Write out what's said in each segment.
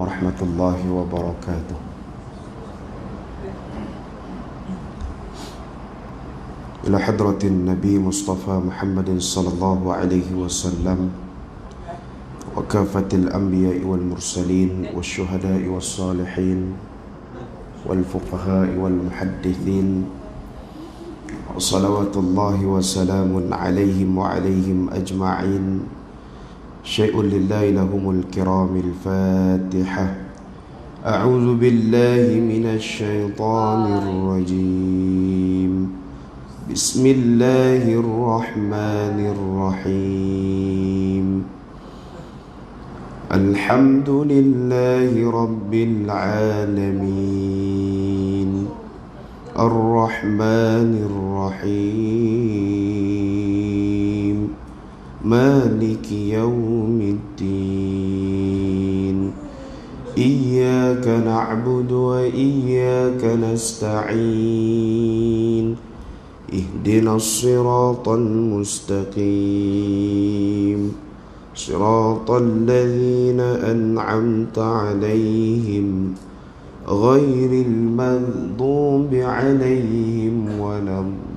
warahmatullahi wabarakatuh. Ila hadratin Nabi Mustafa Muhammadin sallallahu alaihi wasallam wa kafatil anbiya'i wal mursalin wal syuhada'i wal salihin wal fuqaha'i wal muhaddithin wa salawatullahi wa salamun alaihim wa alaihim ajma'in. Syai'un lillahi lahumul kiramil Fatihah. A'udzu billahi minasy syaithanir rajim. Bismillahirrahmanirrahim. Alhamdulillahi rabbil alamin. Ar-Rahmanir Rahim. Maliki yaumiddin. Iyyaka na'budu wa iyyaka nasta'in. Ihdinas siratal mustaqim. Siratal ladzina an'amta 'alaihim ghairil maghdubi 'alaihim waladdallin.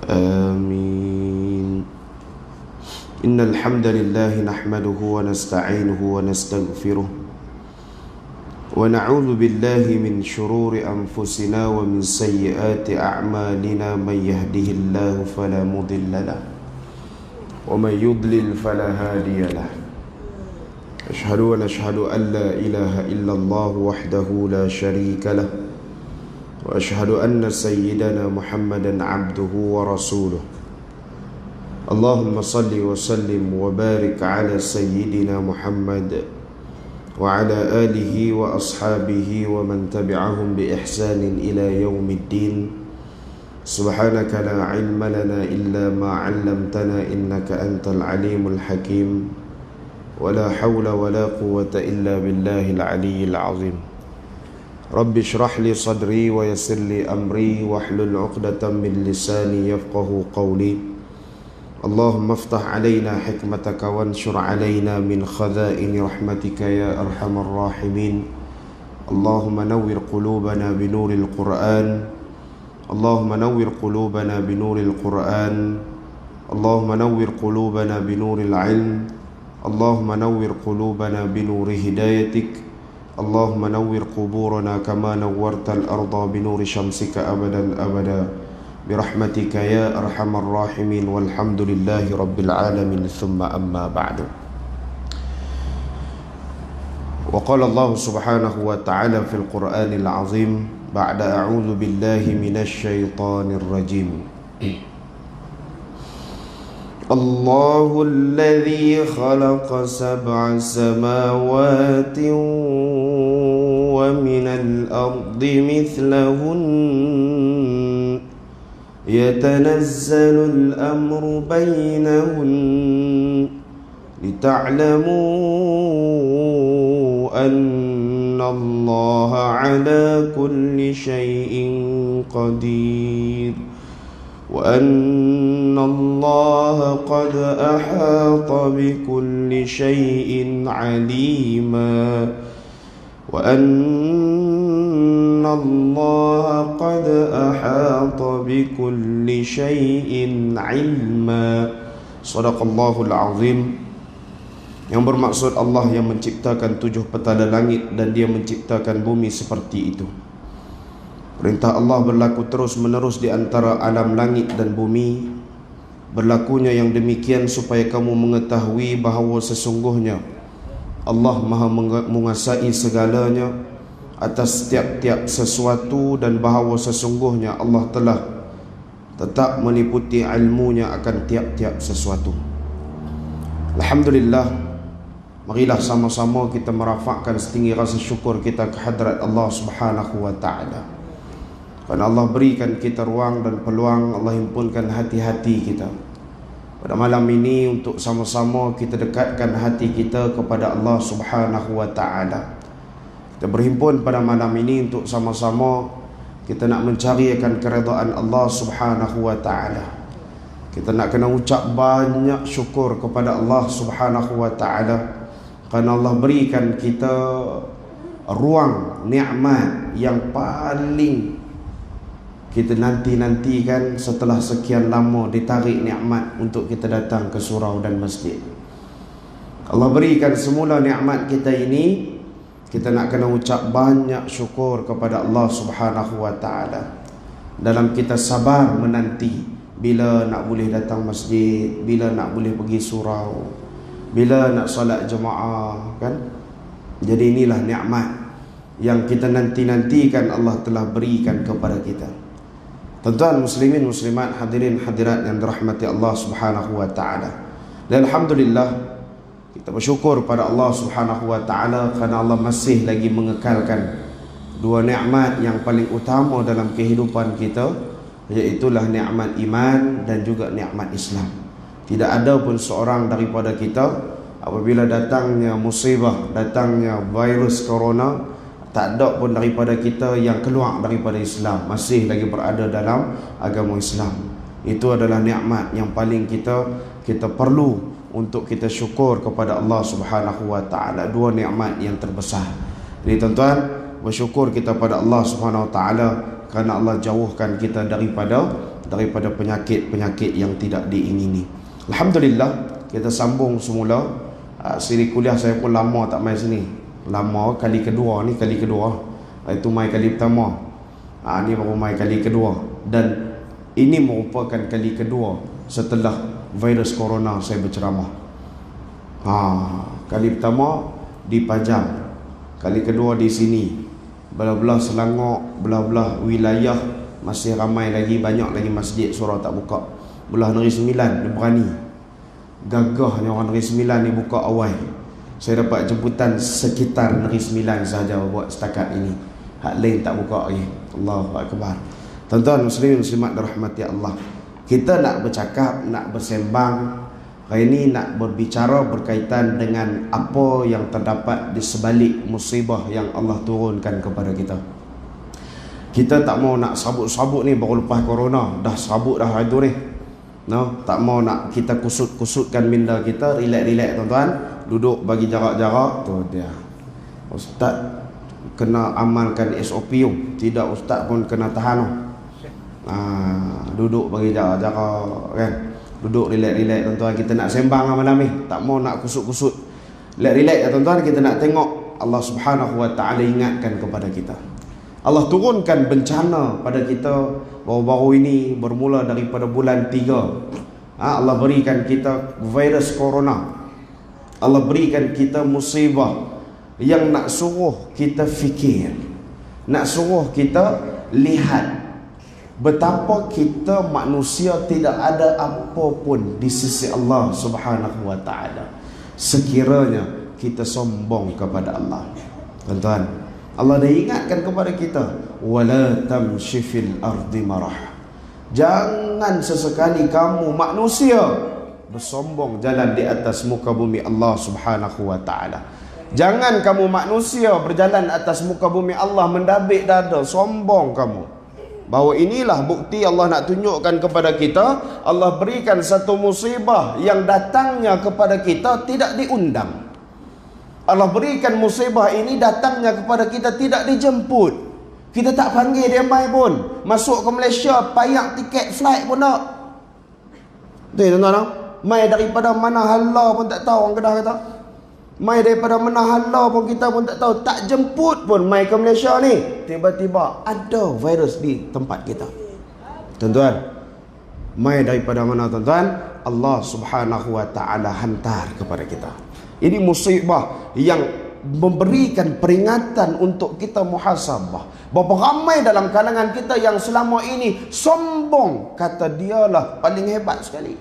Amin. Innal hamdalillah nahmaduhu wa nasta'inuhu wa nastaghfiruh wa na'udzu billahi min shururi anfusina wa min sayyiati a'malina. Man yahdihillahu fala mudilla lahu wa man yudlil fala hadiya lahu. Ashhadu an la ilaha illallah wahdahu la sharika lah wa ashhadu anna sayyidana Muhammadan abduhu wa rasuluh. Allahumma salli wa sallim wa barik ala sayyidina Muhammad wa ala alihi wa ashabihi wa man tabi'ahum bi ihsanin ila yaumiddin. Subhanaka la ilma lana illa ma 'allamtana innaka antal alimul hakim. Wa la hawla wa la quwwata illa billahil aliyyil azim. Rabbi shrah li sadri wa yassir li amri wahlul 'uqdatam min lisani yafqahu qawli. Allahumma aftah alaina hikmataka wanshur alaina min khaza'ini rahmatika ya arhamar rahimin. Allahumma nawwir qulubana binuril Qur'an. Allahumma nawwir qulubana binuril Qur'an. Allahumma nawwir qulubana binuril ilm. Allahumma nawwir qulubana binuri hidayatik. Allahumma nawwir quburana kama nawwartal arda binuri syamsika abadan abada. Birahmatika ya arhamar rahimin. Walhamdulillahi rabbil alamin. Thumma amma ba'du. Wa qala Allah subhanahu wa ta'ala fil Qur'anil azim ba'da a'udzu billahi minasy syaithanir rajim. Allahu alladhi khalaqa sab'a samawati wa minal ardi mithlahun يتنزل الأمر بينهن لتعلموا أن الله على كل شيء قدير وأن الله قد أحاط بكل شيء عليما وأن الله قد أحاط بكل شيء علما. Sadaqallahul azim. Yang bermaksud Allah yang menciptakan 7 petala langit dan dia menciptakan bumi seperti itu. Perintah Allah berlaku terus menerus di antara alam langit dan bumi. Berlakunya yang demikian supaya kamu mengetahui bahawa sesungguhnya Allah maha menguasai segalanya atas tiap-tiap sesuatu dan bahawa sesungguhnya Allah telah tetap meliputi ilmunya akan tiap-tiap sesuatu. Alhamdulillah, marilah sama-sama kita merafakkan setinggi rasa syukur kita ke hadrat Allah Subhanahu wa ta'ala. Kerana Allah berikan kita ruang dan peluang, Allah himpunkan hati-hati kita pada malam ini untuk sama-sama kita dekatkan hati kita kepada Allah Subhanahu wa ta'ala. Kita berhimpun pada malam ini untuk sama-sama kita nak mencari akan keredaan Allah Subhanahu wa ta'ala. Kita nak kena ucap banyak syukur kepada Allah Subhanahu wa ta'ala, kerana Allah berikan kita ruang nikmat yang paling kita nanti-nantikan. Setelah sekian lama ditarik nikmat untuk kita datang ke surau dan masjid, Allah berikan semula nikmat kita ini. Kita nak kena ucap banyak syukur kepada Allah Subhanahu wa ta'ala dalam kita sabar menanti bila nak boleh datang masjid, bila nak boleh pergi surau, bila nak solat jemaah, kan? Jadi inilah nikmat yang kita nanti-nantikan Allah telah berikan kepada kita. Tuan-tuan muslimin muslimat, hadirin hadirat yang dirahmati Allah Subhanahu wa ta'ala. Dan alhamdulillah, kita bersyukur pada Allah Subhanahu wa ta'ala kerana Allah masih lagi mengekalkan dua nikmat yang paling utama dalam kehidupan kita, iaitulah nikmat iman dan juga nikmat Islam. Tidak ada pun seorang daripada kita apabila datangnya musibah, datangnya virus corona, tak ada pun daripada kita yang keluar daripada Islam, masih lagi berada dalam agama Islam. Itu adalah nikmat yang paling kita perlu untuk kita syukur kepada Allah Subhanahu wa ta'ala. Dua nikmat yang terbesar. Jadi tuan-tuan, bersyukur kita pada Allah Subhanahu wa ta'ala kerana Allah jauhkan kita daripada penyakit-penyakit yang tidak diingini. Alhamdulillah, kita sambung semula. Siri kuliah saya pun lama tak main sini. Lama, kali kedua. Itu main kali pertama. Ni baru main kali kedua. Dan ini merupakan kali kedua setelah virus corona saya berceramah. Kali pertama di Pajang, kali kedua di sini. Belah-belah Selangor, belah-belah wilayah masih ramai lagi, banyak lagi masjid surau tak buka. Belah Negeri Sembilan dia berani, gagahnya orang Negeri Sembilan ni buka awal. Saya dapat jemputan sekitar Negeri Sembilan sahaja buat setakat ini. Hak lain tak buka lagi. Allahu Akbar. Tuan-tuan muslimin muslimat dirahmati Allah, kita nak bercakap, nak bersembang hari ini, nak berbicara berkaitan dengan apa yang terdapat di sebalik musibah yang Allah turunkan kepada kita. Kita tak mau nak sabut-sabut ni baru lepas corona, dah sabut dah itu ni. Tak mau nak kita kusut-kusutkan minda kita, relax-relax tuan-tuan, duduk bagi jarak-jarak tu dia. Ustaz kena amalkan SOP tidak, ustaz pun kena tahan. Duduk bagi jarak-jarak, kan? Duduk relax-relax tuan-tuan. Kita nak sembang malam ni, tak mau nak kusut-kusut. Relax-relax tuan-tuan, kita nak tengok Allah Subhanahu wa ta'ala ingatkan kepada kita. Allah turunkan bencana pada kita baru-baru ini, bermula daripada bulan 3. Allah berikan kita virus corona. Allah berikan kita musibah yang nak suruh kita fikir, nak suruh kita lihat betapa kita manusia tidak ada apa pun di sisi Allah Subhanahu wa ta'ala sekiranya kita sombong kepada Allah. Tuan-tuan, Allah dah ingatkan kepada kita, wala tamshi fil ardi marah. Jangan sesekali kamu manusia bersombong jalan di atas muka bumi Allah Subhanahu wa ta'ala. Jangan kamu manusia berjalan atas muka bumi Allah mendabik dada, sombong kamu. Bahawa inilah bukti Allah nak tunjukkan kepada kita, Allah berikan satu musibah yang datangnya kepada kita tidak diundang. Allah berikan musibah ini datangnya kepada kita tidak dijemput. Kita tak panggil dia mai pun. Masuk ke Malaysia, payah tiket flight pun tak. Betul tuan-tuan? Mai daripada mana hala pun tak tahu, orang Kedah kata. Mai daripada mana hala pun kita pun tak tahu, tak jemput pun mai ke Malaysia ni. Tiba-tiba ada virus di tempat kita. Tuan-tuan, mai daripada mana tuan-tuan? Allah Subhanahu wa ta'ala hantar kepada kita. Ini musibah yang memberikan peringatan untuk kita muhasabah. Berapa ramai dalam kalangan kita yang selama ini sombong, kata dialah paling hebat sekali.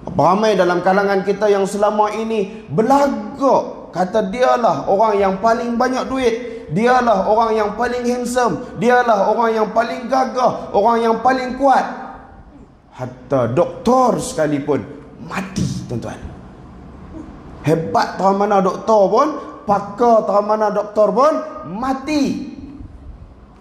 Berapa ramai dalam kalangan kita yang selama ini belagak, kata dialah orang yang paling banyak duit, dialah orang yang paling handsome, dialah orang yang paling gagah, orang yang paling kuat. Hatta doktor sekalipun mati tuan-tuan. Hebat terang mana doktor pun, pakar terang mana doktor pun mati.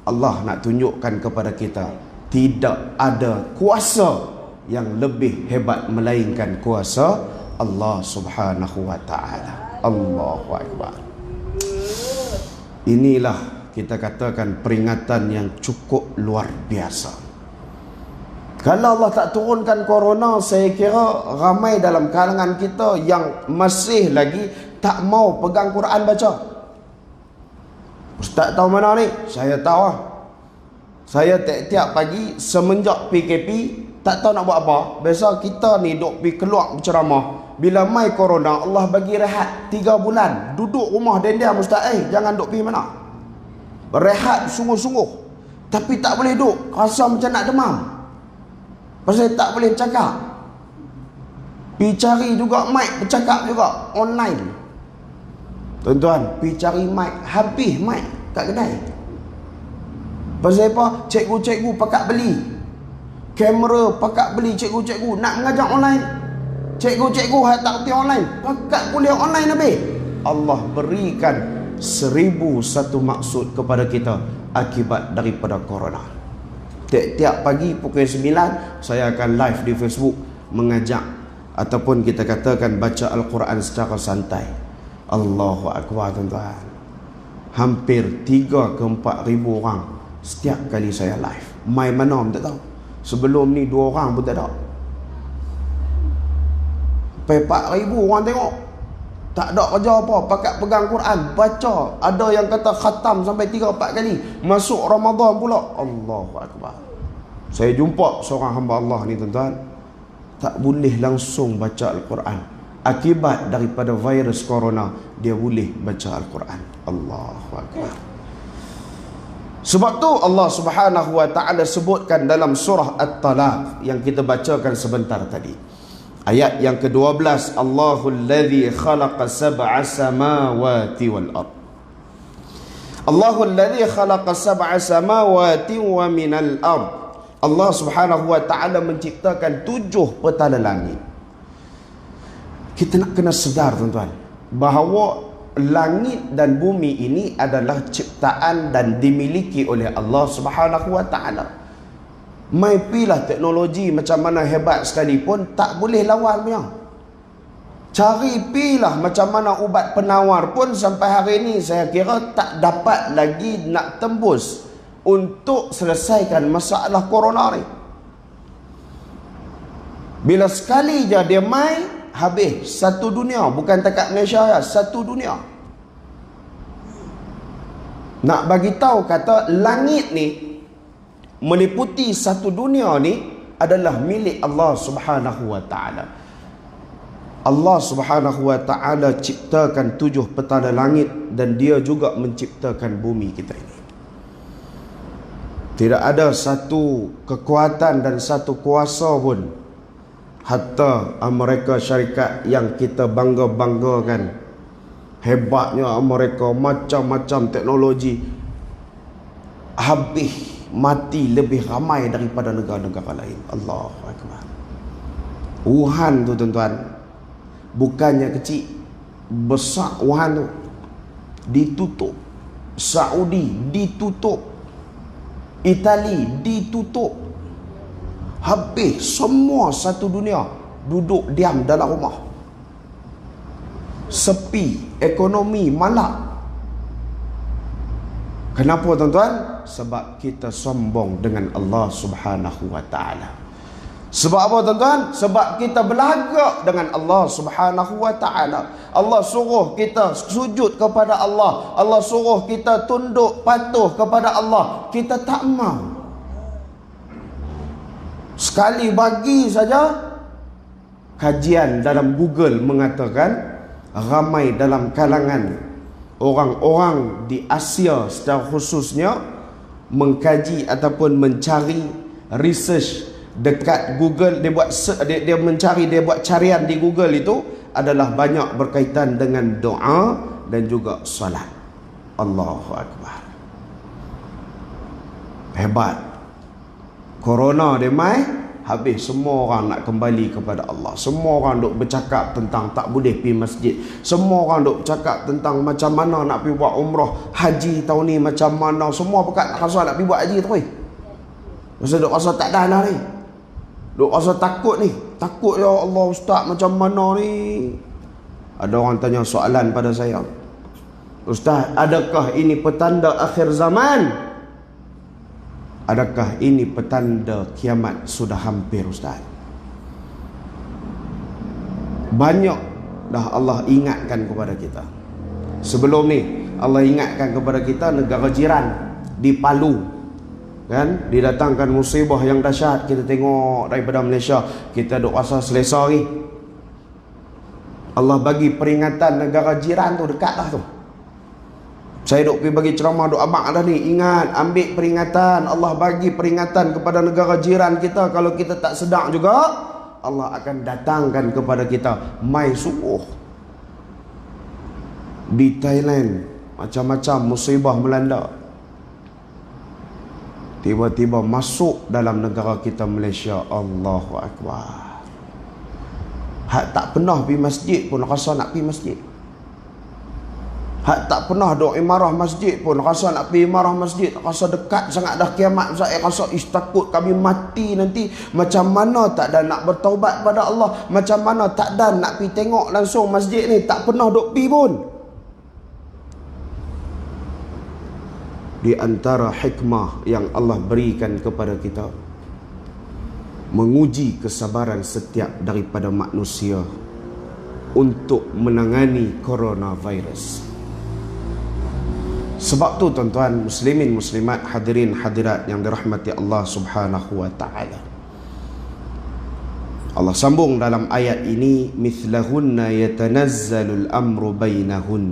Allah nak tunjukkan kepada kita, tidak ada kuasa yang lebih hebat melainkan kuasa Allah Subhanahu wa taala. Allahu akbar. Inilah kita katakan peringatan yang cukup luar biasa. Kalau Allah tak turunkan corona, saya kira ramai dalam kalangan kita yang masih lagi tak mau pegang Quran baca. Ustaz tahu mana ni? Saya tahu lah. Saya tiap-tiap pagi semenjak PKP tak tahu nak buat apa. Biasa kita ni duk pergi keluar berceramah. Bila mai corona, Allah bagi rehat 3 bulan. Duduk rumah diam-diam Ustaz. Jangan duk pergi mana. Rehat sungguh-sungguh. Tapi tak boleh duduk. Rasa macam nak demam. Pasal tak boleh bercakap. Pergi cari juga mic, bercakap juga online. Tuan-tuan, pergi cari mic. Habis mic kat kedai. Pasal apa? Cikgu-cikgu pakat beli. Kamera pakat beli cikgu-cikgu. Nak mengajar online. Cikgu-cikgu yang tak kerti online, pakat kuliah online habis. Allah berikan 1001 maksud kepada kita akibat daripada corona. Tiap-tiap pagi pukul 9 saya akan live di Facebook mengajak ataupun kita katakan baca Al-Quran secara santai. Allahu akbar tuan-tuan. Hampir 3 ke 4 ribu orang setiap kali saya live. Mai mana tak tahu. Sebelum ni 2 orang pun tak ada. 4,000 orang tengok. Tak ada kerja apa, pakat pegang Quran, baca. Ada yang kata khatam sampai 3-4 kali. Masuk Ramadan pula. Allahu akbar. Saya jumpa seorang hamba Allah ni tuan-tuan, tak boleh langsung baca Al-Quran. Akibat daripada virus corona, dia boleh baca Al-Quran. Allahu akbar. Sebab tu Allah Subhanahu wa taala sebutkan dalam surah At-Talaq yang kita bacakan sebentar tadi. Ayat yang ke-12, Allahul ladzi khalaqa sab'a samawati wal ard. Allahul ladzi khalaqa sab'a samawati wa minal ard. Allah Subhanahu wa taala menciptakan 7 petala langit. Kita nak kena sedar tuan-tuan bahawa langit dan bumi ini adalah ciptaan dan dimiliki oleh Allah Subhanahu wa taala. Mai pilah teknologi macam mana hebat sekalipun tak boleh lawan punya. Cari pilah macam mana ubat penawar pun sampai hari ini saya kira tak dapat lagi nak tembus untuk selesaikan masalah corona ni. Bila sekali je dia mai, habis satu dunia, bukan takat Malaysia ya, satu dunia. Nak bagi tahu kata langit ni meliputi satu dunia ni adalah milik Allah Subhanahu wa taala. Allah Subhanahu wa taala ciptakan 7 petala langit dan dia juga menciptakan bumi kita ini. Tidak ada satu kekuatan dan satu kuasa pun, hatta Amerika Syarikat yang kita bangga-banggakan, hebatnya Amerika, macam-macam teknologi, habis mati lebih ramai daripada negara-negara lain. Allahu akbar. Wuhan tu tuan-tuan, bukannya kecil, besar. Wuhan tu ditutup, Saudi ditutup, Itali ditutup, habis semua satu dunia duduk diam dalam rumah, sepi, ekonomi malak. Kenapa tuan-tuan? Sebab kita sombong dengan Allah Subhanahu wa taala. Sebab apa tuan-tuan? Sebab kita berlagak dengan Allah Subhanahu wa taala. Allah suruh kita sujud kepada Allah. Allah suruh kita tunduk patuh kepada Allah. Kita tak mau. Sekali bagi saja, kajian dalam Google mengatakan ramai dalam kalangan orang-orang di Asia secara khususnya mengkaji ataupun mencari research dekat Google. Dia mencari, dia buat carian di Google itu adalah banyak berkaitan dengan doa dan juga solat. Allahu akbar. Hebat. Corona dia mai, habis semua orang nak kembali kepada Allah. Semua orang duk bercakap tentang tak boleh pergi masjid. Semua orang duk bercakap tentang macam mana nak pergi buat umrah, haji tahun ni macam mana. Semua pekat nak rasa nak pergi buat haji tu. Masa duk rasa tak dah lah ni. Duk rasa takut ni. Takut, ya Allah ustaz, macam mana ni? Ada orang tanya soalan pada saya, ustaz, adakah ini petanda akhir zaman? Adakah ini petanda kiamat sudah hampir, ustaz? Banyak dah Allah ingatkan kepada kita. Sebelum ni Allah ingatkan kepada kita negara jiran di Palu, kan, didatangkan musibah yang dahsyat. Kita tengok daripada Malaysia, kita duk rasa selesa ni. Allah bagi peringatan negara jiran tu, dekat dah tu. Saya duk pergi bagi ceramah, duk abang dah ni, ingat, ambil peringatan. Allah bagi peringatan kepada negara jiran kita. Kalau kita tak sedar juga, Allah akan datangkan kepada kita mai subuh. Di Thailand macam-macam musibah melanda, tiba-tiba masuk dalam negara kita Malaysia. Allahu Akbar. Hak tak pernah pergi masjid pun rasa nak pergi masjid. Hak tak pernah duk imarah masjid pun rasa nak pergi imarah masjid. Rasa dekat sangat dah kiamat. Saya rasa takut kami mati nanti. Macam mana tak ada nak bertaubat pada Allah, macam mana tak ada nak pergi tengok langsung masjid ni. Tak pernah duk pergi pun. Di antara hikmah yang Allah berikan kepada kita, menguji kesabaran setiap daripada manusia untuk menangani coronavirus. Sebab tu tuan-tuan muslimin muslimat, hadirin hadirat yang dirahmati Allah Subhanahu wa taala, Allah sambung dalam ayat ini, mithlahunna yatanazzalul amru bainahun,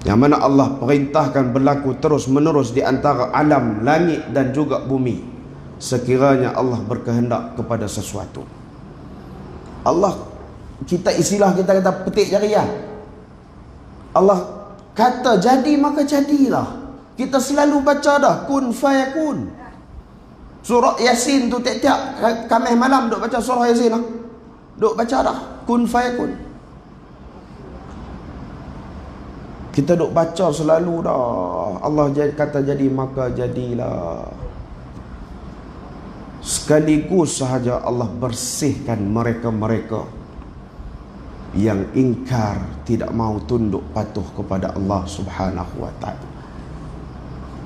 yang mana Allah perintahkan berlaku terus menerus di antara alam langit dan juga bumi sekiranya Allah berkehendak kepada sesuatu. Allah, kita istilah kita kata petik jariah. Allah kata jadi maka jadilah. Kita selalu baca dah kun fayakun. Surah Yasin tu tiap-tiap Khamis malam duk baca surah Yasin dah. Duk baca dah kun fayakun. Kita duk baca selalu dah. Allah kata jadi maka jadilah. Sekaligus sahaja Allah bersihkan mereka-mereka yang ingkar, tidak mau tunduk patuh kepada Allah Subhanahu wa taala.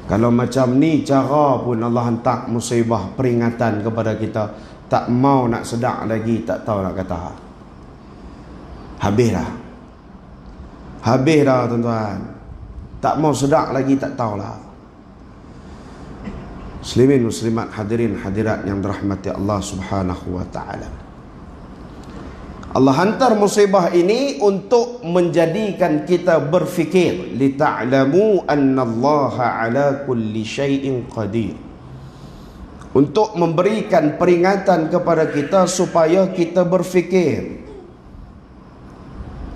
Kalau macam ni cara pun Allah hantar musibah peringatan kepada kita, tak mau nak sedar lagi, tak tahu nak kata. Habis dah. Habis dah tuan-tuan. Tak mau sedar lagi, tak tahulah. Muslimin muslimat, hadirin hadirat yang dirahmati Allah Subhanahu wa taala, Allah hantar musibah ini untuk menjadikan kita berfikir, li ta'lamu annallaha ala kulli syai'in qadir, untuk memberikan peringatan kepada kita supaya kita berfikir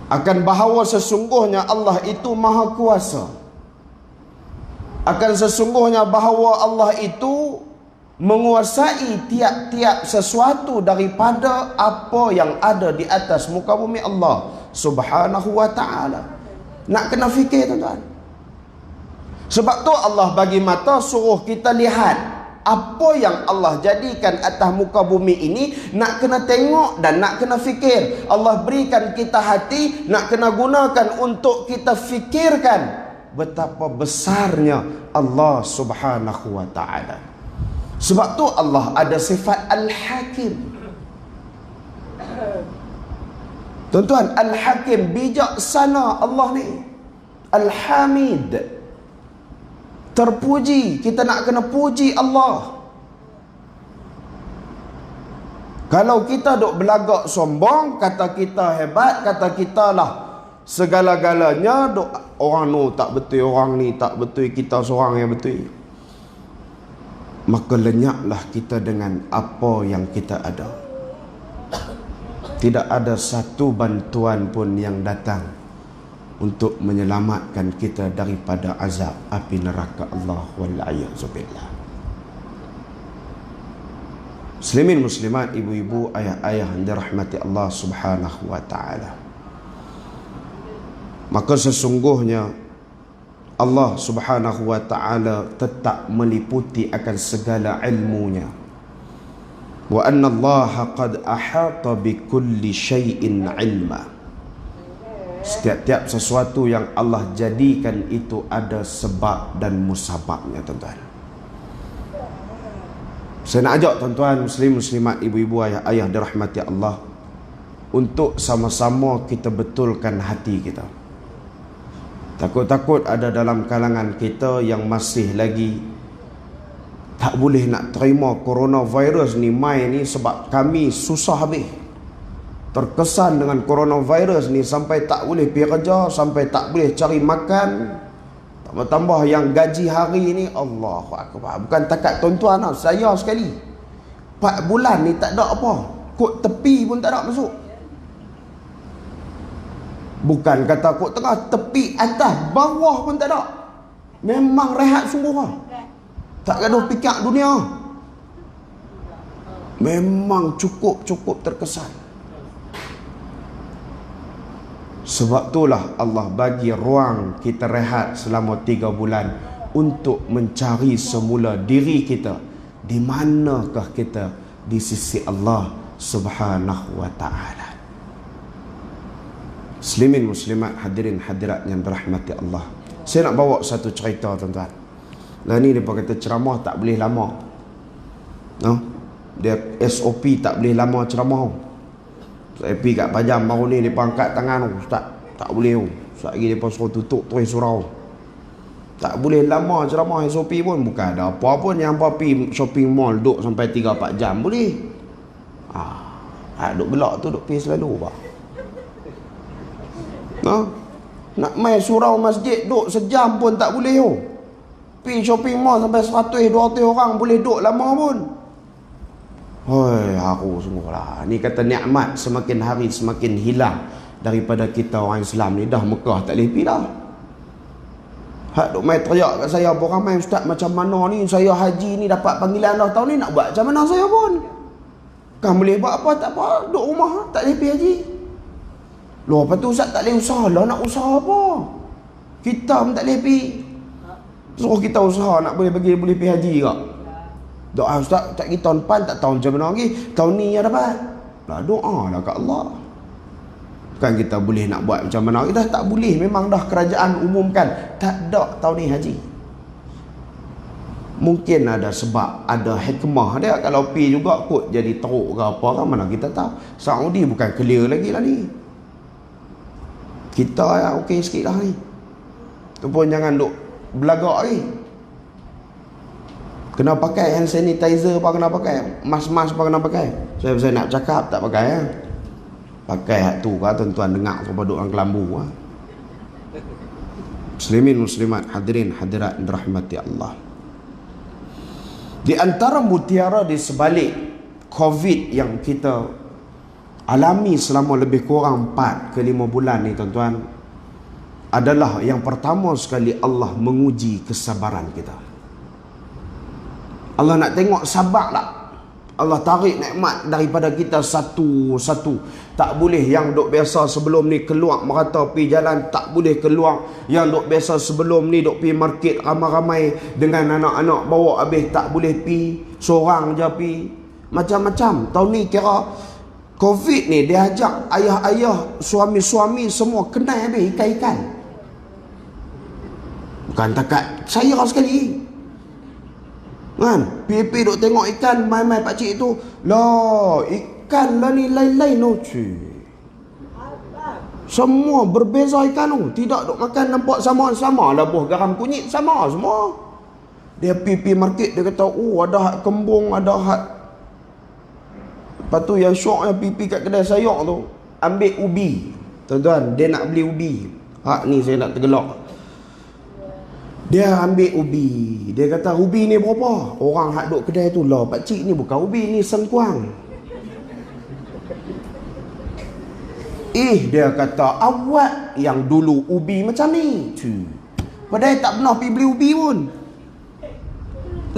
akan bahawa sesungguhnya Allah itu maha kuasa, akan sesungguhnya bahawa Allah itu menguasai tiap-tiap sesuatu daripada apa yang ada di atas muka bumi Allah Subhanahu wa ta'ala. Nak kena fikir tuan-tuan. Sebab tu Allah bagi mata suruh kita lihat apa yang Allah jadikan atas muka bumi ini, nak kena tengok dan nak kena fikir. Allah berikan kita hati, nak kena gunakan untuk kita fikirkan betapa besarnya Allah Subhanahu wa ta'ala. Sebab tu Allah ada sifat Al-Hakim. Tuan-tuan, Al-Hakim, bijaksana Allah ni. Al-Hamid, terpuji. Kita nak kena puji Allah. Kalau kita duk belagak sombong, kata kita hebat, kata kita lah segala-galanya, duk orang tu tak betul, orang ni tak betul, kita seorang yang betul, maka lenyaplah kita dengan apa yang kita ada. Tidak ada satu bantuan pun yang datang untuk menyelamatkan kita daripada azab api neraka Allah wal-a'yadzubillah. Muslimin muslimat, ibu-ibu, ayah-ayah yang dirahmati Allah Subhanahu wa ta'ala, maka sesungguhnya Allah Subhanahu wa ta'ala tetap meliputi akan segala ilmunya. Wa anna Allah qad ahata bi kulli syai'in ilma. Setiap sesuatu yang Allah jadikan itu ada sebab dan musababnya, tuan-tuan. Saya nak ajak tuan-tuan muslim muslimat, ibu-ibu, ayah-ayah dirahmati Allah, untuk sama-sama kita betulkan hati kita. Takut-takut ada dalam kalangan kita yang masih lagi tak boleh nak terima coronavirus ni mai ni, sebab kami susah habis. Terkesan dengan coronavirus ni sampai tak boleh pergi kerja, sampai tak boleh cari makan. Tambah-tambah yang gaji hari ni, Allahu Akbar, bukan takat tuan-tuan lah, saya sekali 4 bulan ni tak ada apa, kod tepi pun tak ada masuk. Bukan kata kod tengah, tepi, atas, bawah pun tak ada. Memang rehat sungguh lah, tak gaduh pikir dunia. Memang cukup terkesan. Sebab itulah Allah bagi ruang kita rehat selama 3 bulan untuk mencari semula diri kita. Di manakah kita di sisi Allah Subhanahu wa ta'ala. Muslimin muslimat, hadirin hadirat yang dirahmati Allah. Saya nak bawa satu cerita, tuan-tuan. Lah ni dia kata ceramah tak boleh lama. No? Dia SOP tak boleh lama ceramah. Saya pergi kat pajam baru ni, dia angkat tangan, Ustaz, tak boleh. Ustaz lagi dia suruh tutup terus surau. Tak boleh lama ceramah SOP pun. Bukan ada apa pun yang apa pergi shopping mall duduk sampai 3-4 jam boleh. Duduk belak tu duduk pergi selalu pak. Nak main surau masjid duduk sejam pun tak boleh. Pergi shopping mall sampai 100-200 orang boleh duduk lama pun. Hoi, aku sungguh lah. Ni kata nikmat semakin hari semakin hilang daripada kita orang Islam ni. Dah Mekah tak boleh pergi dah. Hak duk main teriak kat saya pun ramai, Ustaz macam mana ni saya haji ni dapat panggilan dah tahun ni, nak buat macam mana saya pun. Kan boleh buat apa tak apa, duduk rumah tak boleh pergi haji. Loh, lepas tu Ustaz tak boleh usaha lah, nak usaha apa? Kita pun tak boleh pergi. Suruh kita usaha nak boleh pergi haji kak. Doa Ustaz tak kita tahun depan tak tahu macam mana lagi, tahun ni ya dapat. Lah doa lah kat Allah. Bukan kita boleh nak buat macam mana, kita tak boleh. Memang dah kerajaan umumkan tak ada tahun ni haji. Mungkin ada sebab, ada hikmah dia. Kalau pergi juga kot jadi teruk ke apa kan, mana kita tahu. Saudi bukan clear lagi lah ni. Kita ya okey sikit lah ni. Tu pun jangan duk belagak lagi. Kena pakai hand sanitizer apa kena pakai, mask apa kena pakai. Saya nak cakap tak pakai ya. Pakai hak tu kan tuan-tuan dengar sampai duk orang kelambu ah. Muslimin muslimat, hadirin hadirat dirahmati Allah. Di antara mutiara di sebalik COVID yang kita alami selama lebih kurang 4 ke 5 bulan ni, tuan-tuan, adalah yang pertama sekali Allah menguji kesabaran kita. Allah nak tengok sabar tak. Allah tarik nikmat daripada kita satu-satu. Tak boleh yang duk biasa sebelum ni keluar merata pergi jalan, tak boleh keluar. Yang duk biasa sebelum ni duk pergi market ramai-ramai dengan anak-anak bawa habis, tak boleh pergi, seorang je pergi. Macam-macam. Tahun ni kira COVID ni dia ajak ayah-ayah, suami-suami semua kenal habis ikan-ikan. Bukan takat saya sekali. Kan, pipi duk tengok ikan, mai-mai pakcik tu, lah ikan lah ni lain-lain oh cuy. Semua berbeza ikan tu, tidak duk makan nampak sama-sama lah, buah garam kunyit sama semua. Dia pipi market, dia kata ada hak kembung, ada hak. Lepas tu yang syok yang pipi kat kedai sayur tu, ambil ubi. Tuan-tuan, dia nak beli ubi. Hak ni saya nak tergelak. Dia ambil ubi. Dia kata ubi ni berapa? Orang hak duk kedai tu, lah pakcik ni bukan ubi, ni sengkuang. Dia kata awak yang dulu ubi macam ni. Padahal tak pernah pergi beli ubi pun.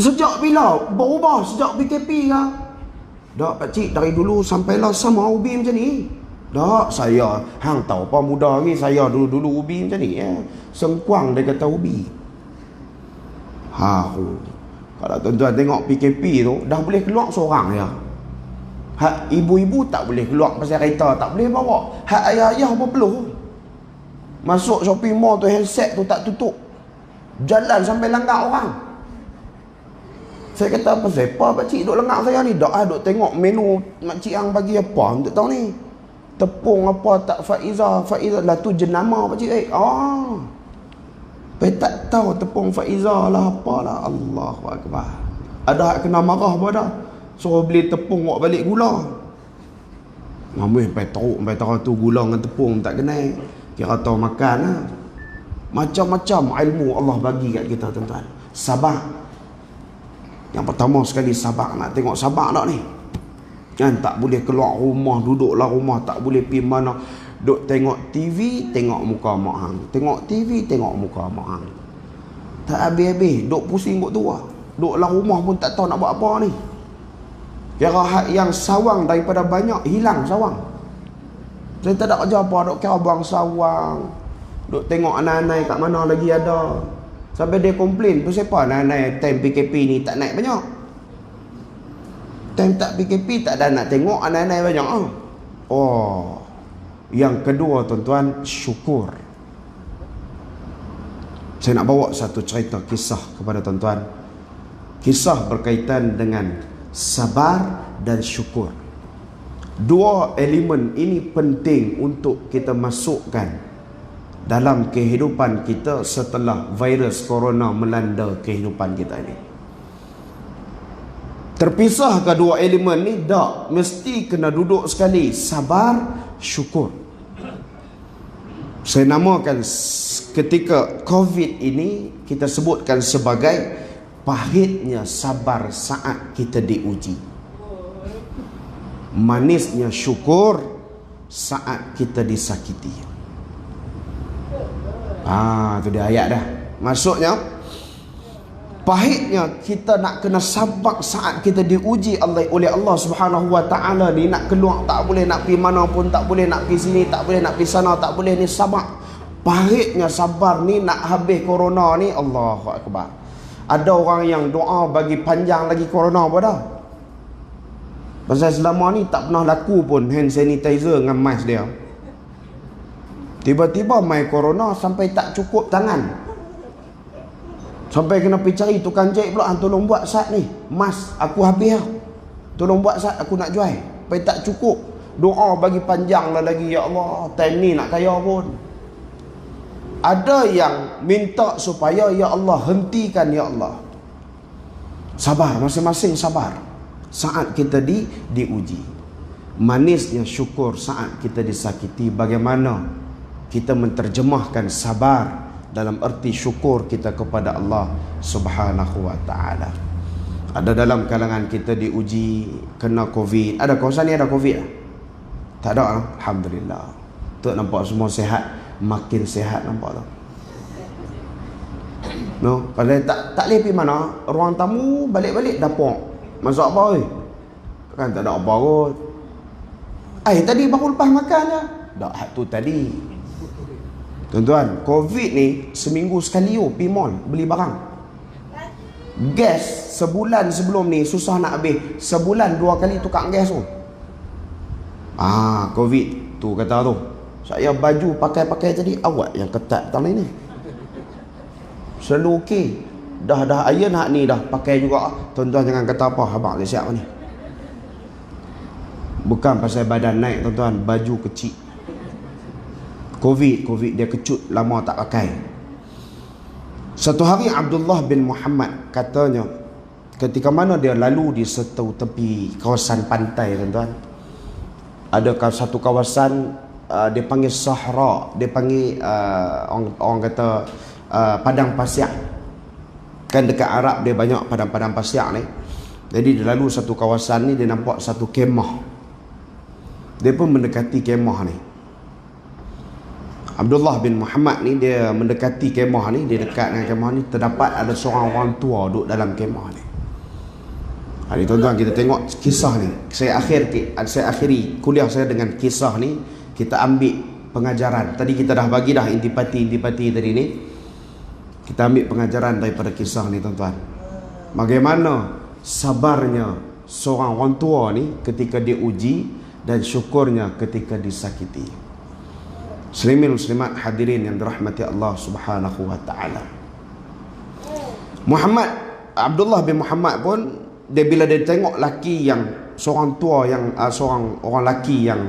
Sejak bila? Berubah sejak PKP ke? Tak pakcik, dari dulu sampailah sama ubi macam ni. Tak, saya hang tahu apa muda ni, saya dulu-dulu ubi macam ni ya. Sengkuang dia kata ubi. Kalau tuan-tuan tengok PKP tu dah boleh keluar seorang ya. Hak ibu-ibu tak boleh keluar pasal kereta, tak boleh bawa. Hak ayah-ayah apa perlu? Masuk shopping mall tu, handset tu tak tutup, jalan sampai langgar orang. Saya kata, apa siapa pakcik duk lengak saya ni? Duk tengok menu makcik yang bagi apa, tak tahu ni. Tepung apa tak Faiza lah tu jenama pakcik. Tak tahu tepung Faiza lah apalah. Allahu Akbar. Ada hak kena marah apa dah? Suruh beli tepung buat balik gula. Mamai sampai teruk, sampai tahu tu gula dengan tepung tak kenal. Kira tahu makan lah. Macam-macam ilmu Allah bagi kat kita tuan-tuan. Sabar. Yang pertama sekali sabar. Nak tengok sabar tak ni? Kan tak boleh keluar rumah, duduklah rumah, tak boleh pergi mana. Duk tengok TV, tengok muka mak hang. Tengok TV, tengok muka mak hang. Tak habis-habis, duk pusing kot tu lah. Duklah rumah pun tak tahu nak buat apa ni. Kira hak yang sawang daripada banyak, hilang sawang. Saya tak ada kerja apa, duk kira buang sawang. Duk tengok anak-anak kat mana lagi ada. Sampai dia komplain, tu siapa anak-anak time PKP ni tak naik banyak. Time tak PKP tak ada nak tengok anak-anak banyak. Yang kedua tuan-tuan, syukur. Saya nak bawa satu cerita kisah kepada tuan-tuan. Kisah berkaitan dengan sabar dan syukur. Dua elemen ini penting untuk kita masukkan dalam kehidupan kita setelah virus corona melanda kehidupan kita ini. Terpisah kedua elemen ni tak, mesti kena duduk sekali. Sabar, syukur. Saya namakan ketika COVID ini, kita sebutkan sebagai pahitnya sabar saat kita diuji, manisnya syukur saat kita disakiti. Tu dia ayat dah. Maksudnya pahitnya kita nak kena sabar saat kita diuji oleh Allah Subhanahu Wa Taala ni. Nak keluar tak boleh, nak pergi mana pun tak boleh, nak pergi sini tak boleh, nak pergi sana tak boleh. Ni sabar. Pahitnya sabar ni nak habis corona ni. Allahu Akbar. Ada orang yang doa bagi panjang lagi corona apa dah. Pasal selama ni tak pernah laku pun hand sanitizer dengan mask dia. Tiba-tiba mai corona sampai tak cukup tangan. Sampai kena pergi cari tukang jahit pula, tolong buat sat ni, mask aku habis lah, tolong buat sat aku nak jual. Sampai tak cukup. Doa bagi panjang lah lagi. Ya Allah, time ni nak kaya pun. Ada yang minta supaya ya Allah hentikan, ya Allah. Sabar, masing-masing sabar saat kita diuji. Manisnya syukur saat kita disakiti. Bagaimana kita menterjemahkan sabar dalam erti syukur kita kepada Allah Subhanahu Wa Taala. Ada dalam kalangan kita diuji kena COVID. Ada kawasan ni ada COVID lah? Tak ada. Alhamdulillah. Tu nampak semua sihat, makin sihat nampak tu. No, kalau tak boleh pergi mana, ruang tamu balik-balik dapur. Masak apa oi? Kan tak ada apa kot. Tadi baru lepas makan je. Dak hak tu tadi. Tuan-tuan, COVID ni seminggu sekali pergi mall beli barang. Gas sebulan sebelum ni susah nak habis. Sebulan 2 kali tukar gas tu. COVID tu kata tu. Saya baju pakai tadi awak yang ketat tahun ini. Selalu okey. Dah iron hak ni dah pakai juga. Tuan-tuan jangan kata apa, abang dia siap ni. Bukan pasal badan naik tuan-tuan, baju kecil. COVID dia kecut lama tak pakai. Satu hari Abdullah bin Muhammad katanya, ketika mana dia lalu di satu tepi kawasan pantai tuan-tuan. Ada satu kawasan dia panggil Sahra, dia panggil orang kata padang pasir. Kan dekat Arab dia banyak padang-padang pasir ni. Jadi dia lalu satu kawasan ni, dia nampak satu kemah. Dia pun mendekati kemah ni. Abdullah bin Muhammad ni dia mendekati kemah ni, dia dekat dengan kemah ni, terdapat ada seorang orang tua duduk dalam kemah ni. Hari tuan-tuan kita tengok kisah ni. Saya akhiri kuliah saya dengan kisah ni. Kita ambil pengajaran. Tadi kita dah bagi dah intipati tadi ni. Kita ambil pengajaran daripada kisah ni tuan-tuan. Bagaimana sabarnya seorang orang tua ni ketika dia uji, dan syukurnya ketika disakiti. Muslimin muslimat hadirin yang dirahmati Allah Subhanahu wa taala. Abdullah bin Muhammad pun, dia bila dia tengok laki yang seorang tua, yang seorang orang laki yang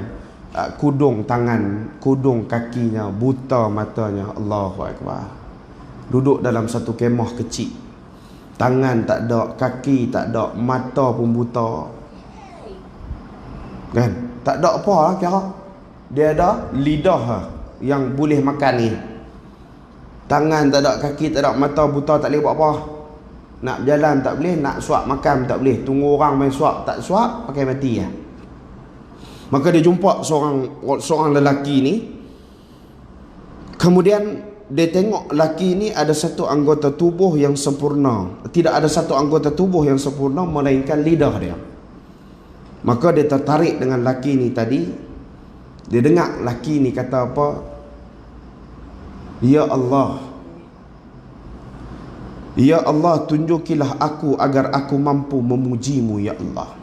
kudung tangan, kudung kakinya, buta matanya, Allahu akbar, duduk dalam satu kemah kecil, tangan tak ada, kaki tak ada, mata pun buta, kan? Tak ada apa lah kira. Dia ada lidah yang boleh makan ni, tangan tak ada, kaki tak ada, mata buta, tak boleh buat apa. Nak berjalan tak boleh, nak suap makan tak boleh, tunggu orang main suap, tak suap pakai mati lah. Maka dia jumpa seorang lelaki ni. Kemudian dia tengok lelaki ni ada satu anggota tubuh yang sempurna. Tidak ada satu anggota tubuh yang sempurna melainkan lidah dia. Maka dia tertarik dengan lelaki ni tadi. Dia dengar lelaki ni kata apa? Ya Allah, ya Allah, tunjukilah aku agar aku mampu memujimu ya Allah.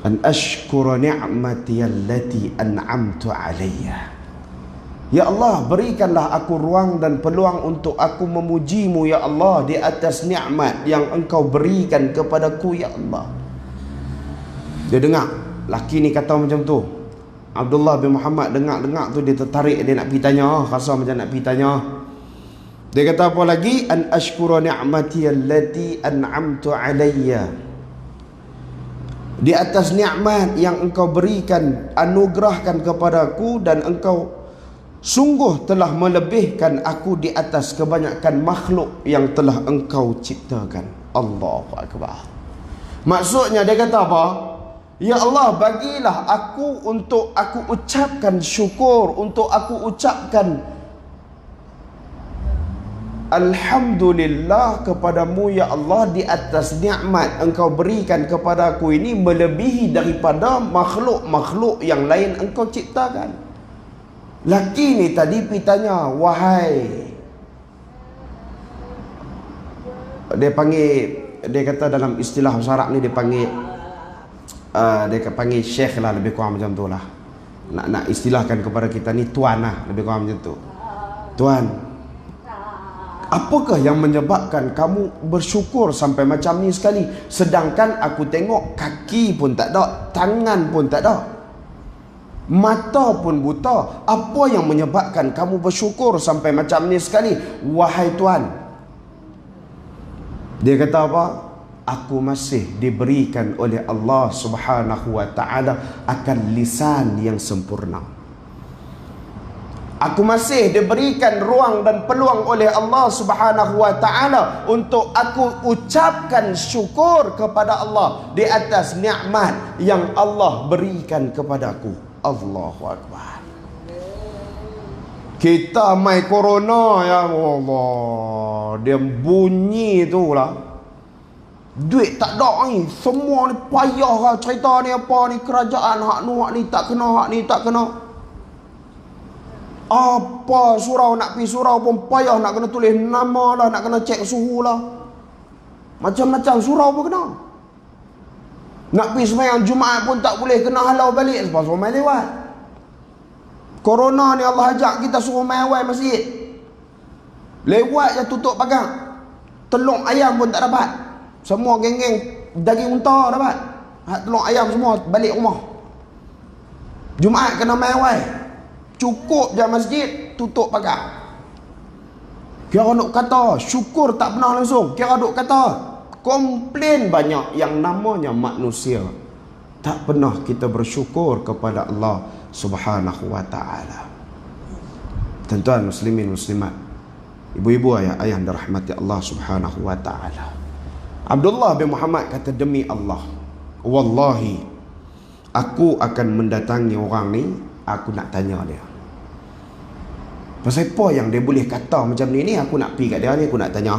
An ashkura ni'mati allati an'amtu alayya. Ya Allah, berikanlah aku ruang dan peluang untuk aku memujimu ya Allah di atas nikmat yang engkau berikan kepadaku ya Allah. Dia dengar laki ni kata macam tu. Abdullah bin Muhammad dengar tu, dia tertarik, dia nak pergi tanya, rasa macam nak pergi tanya. Dia kata apa lagi? An ashkura ni'mati allati an'amtu alayya. Di atas nikmat yang engkau berikan, anugerahkan kepadaku, dan engkau sungguh telah melebihkan aku di atas kebanyakan makhluk yang telah engkau ciptakan. Allahu akbar. Maksudnya dia kata apa? Ya Allah, bagilah aku untuk aku ucapkan syukur, untuk aku ucapkan Alhamdulillah kepadamu ya Allah di atas nikmat engkau berikan kepada aku ini melebihi daripada makhluk-makhluk yang lain engkau ciptakan. Laki ni tadi pergi tanya, wahai, dia panggil, dia kata dalam istilah bahasa Arab ni dia panggil syekh lah, lebih kurang macam tu lah. Nak istilahkan kepada kita ni tuan lah, lebih kurang macam tu. Tuan, apakah yang menyebabkan kamu bersyukur sampai macam ni sekali? Sedangkan aku tengok kaki pun tak ada, tangan pun tak ada, mata pun buta. Apa yang menyebabkan kamu bersyukur sampai macam ni sekali, wahai Tuan? Dia kata apa? Aku masih diberikan oleh Allah Subhanahu wa ta'ala akan lisan yang sempurna. Aku masih diberikan ruang dan peluang oleh Allah Subhanahu wa ta'ala untuk aku ucapkan syukur kepada Allah di atas nikmat yang Allah berikan kepadaku. Allahu akbar. Kita mai corona ya Allah, dia bunyi tu lah. Duit tak ada ni, semua ni payah lah cerita ni apa ni, kerajaan hak ni tak kena, hak ni tak kena. Apa surau nak pergi surau pun payah, nak kena tulis nama lah, nak kena cek suhu lah, macam-macam surau pun kena. Nak pergi sembahyang Jumaat pun tak boleh, kena halau balik sebab suruh main lewat. Corona ni Allah ajak kita suruh main awal masjid, lewat je tutup pagar. Telur ayam pun tak dapat. Semua geng-geng daging unta dapat, telur ayam semua balik rumah. Jumaat kena main awal, cukup je masjid, tutup pagar. Kira duk kata syukur tak pernah langsung. Kira duk kata komplain banyak yang namanya manusia. Tak pernah kita bersyukur kepada Allah Subhanahu wa ta'ala. Tuan-tuan muslimin muslimat, ibu-ibu ayah yang dirahmati Allah Subhanahu wa ta'ala, Abdullah bin Muhammad kata, demi Allah, wallahi, aku akan mendatangi orang ni, aku nak tanya dia. Pasal apa yang dia boleh kata macam ni, aku nak pergi kat dia ni, aku nak tanya.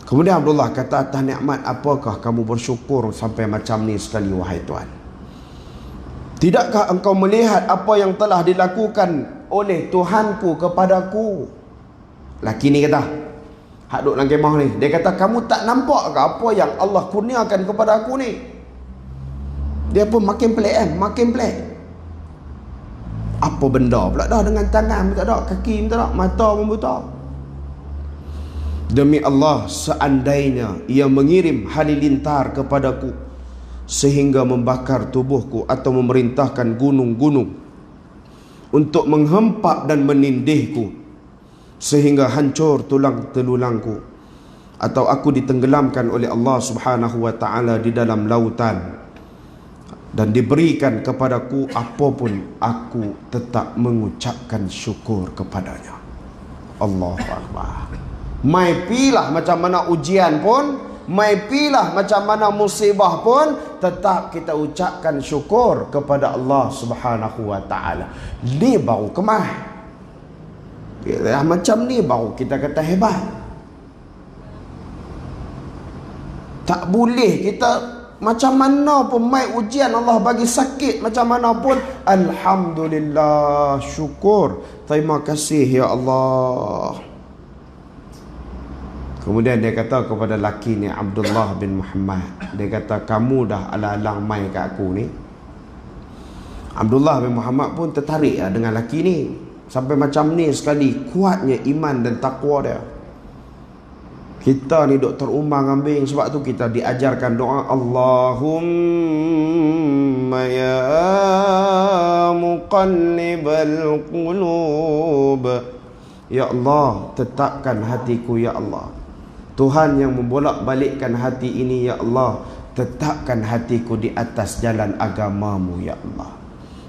Kemudian Abdullah kata, atas nikmat apakah kamu bersyukur sampai macam ni sekali, wahai Tuan? Tidakkah engkau melihat apa yang telah dilakukan oleh Tuhanku kepadaku? Laki ni kata, hak duduk dalam kemah ni. Dia kata, kamu tak nampak ke apa yang Allah kurniakan kepada aku ni? Dia pun makin pelik kan, makin pelik. Apa benda pula dah, dengan tangan pun tak ada, kaki pun tak ada, mata pun buta. Demi Allah, seandainya ia mengirim halilintar kepadaku sehingga membakar tubuhku, atau memerintahkan gunung-gunung untuk menghempak dan menindihku sehingga hancur tulang telulangku, atau aku ditenggelamkan oleh Allah Subhanahu wa ta'ala di dalam lautan, dan diberikan kepadaku apapun, aku tetap mengucapkan syukur kepadanya. Allahu Akbar. Mai pilah macam mana ujian pun, mai pilah macam mana musibah pun, tetap kita ucapkan syukur kepada Allah Subhanahu wa ta'ala. Ni baru kemah. Macam ni baru kita kata hebat. Tak boleh kita macam mana pun mai ujian, Allah bagi sakit macam mana pun, alhamdulillah, syukur, terima kasih ya Allah. Kemudian dia kata kepada laki ni, Abdullah bin Muhammad, dia kata, kamu dah alang-alang mai kat aku ni. Abdullah bin Muhammad pun tertarik dengan laki ni. Sampai macam ni sekali kuatnya iman dan takwa dia. Kita ni duk terumbang ambing, sebab tu kita diajarkan doa, Allahumma ya muqallibal qulub, ya Allah, tetapkan hatiku ya Allah. Tuhan yang membolak-balikkan hati ini ya Allah, tetapkan hatiku di atas jalan agamamu ya Allah.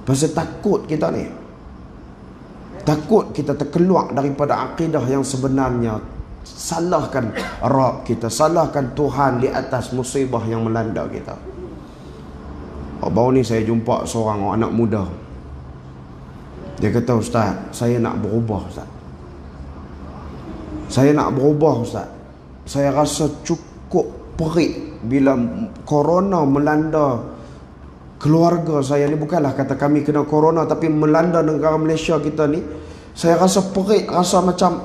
Pasal takut kita ni, takut kita terkeluar daripada akidah yang sebenarnya, salahkan Rabb kita, salahkan Tuhan di atas musibah yang melanda kita. Baru ni saya jumpa seorang anak muda. Dia kata, Ustaz, saya nak berubah Ustaz. Saya nak berubah Ustaz. Saya rasa cukup perik bila corona melanda keluarga saya ni. Bukanlah kata kami kena corona, tapi melanda negara Malaysia kita ni. Saya rasa perik, rasa macam,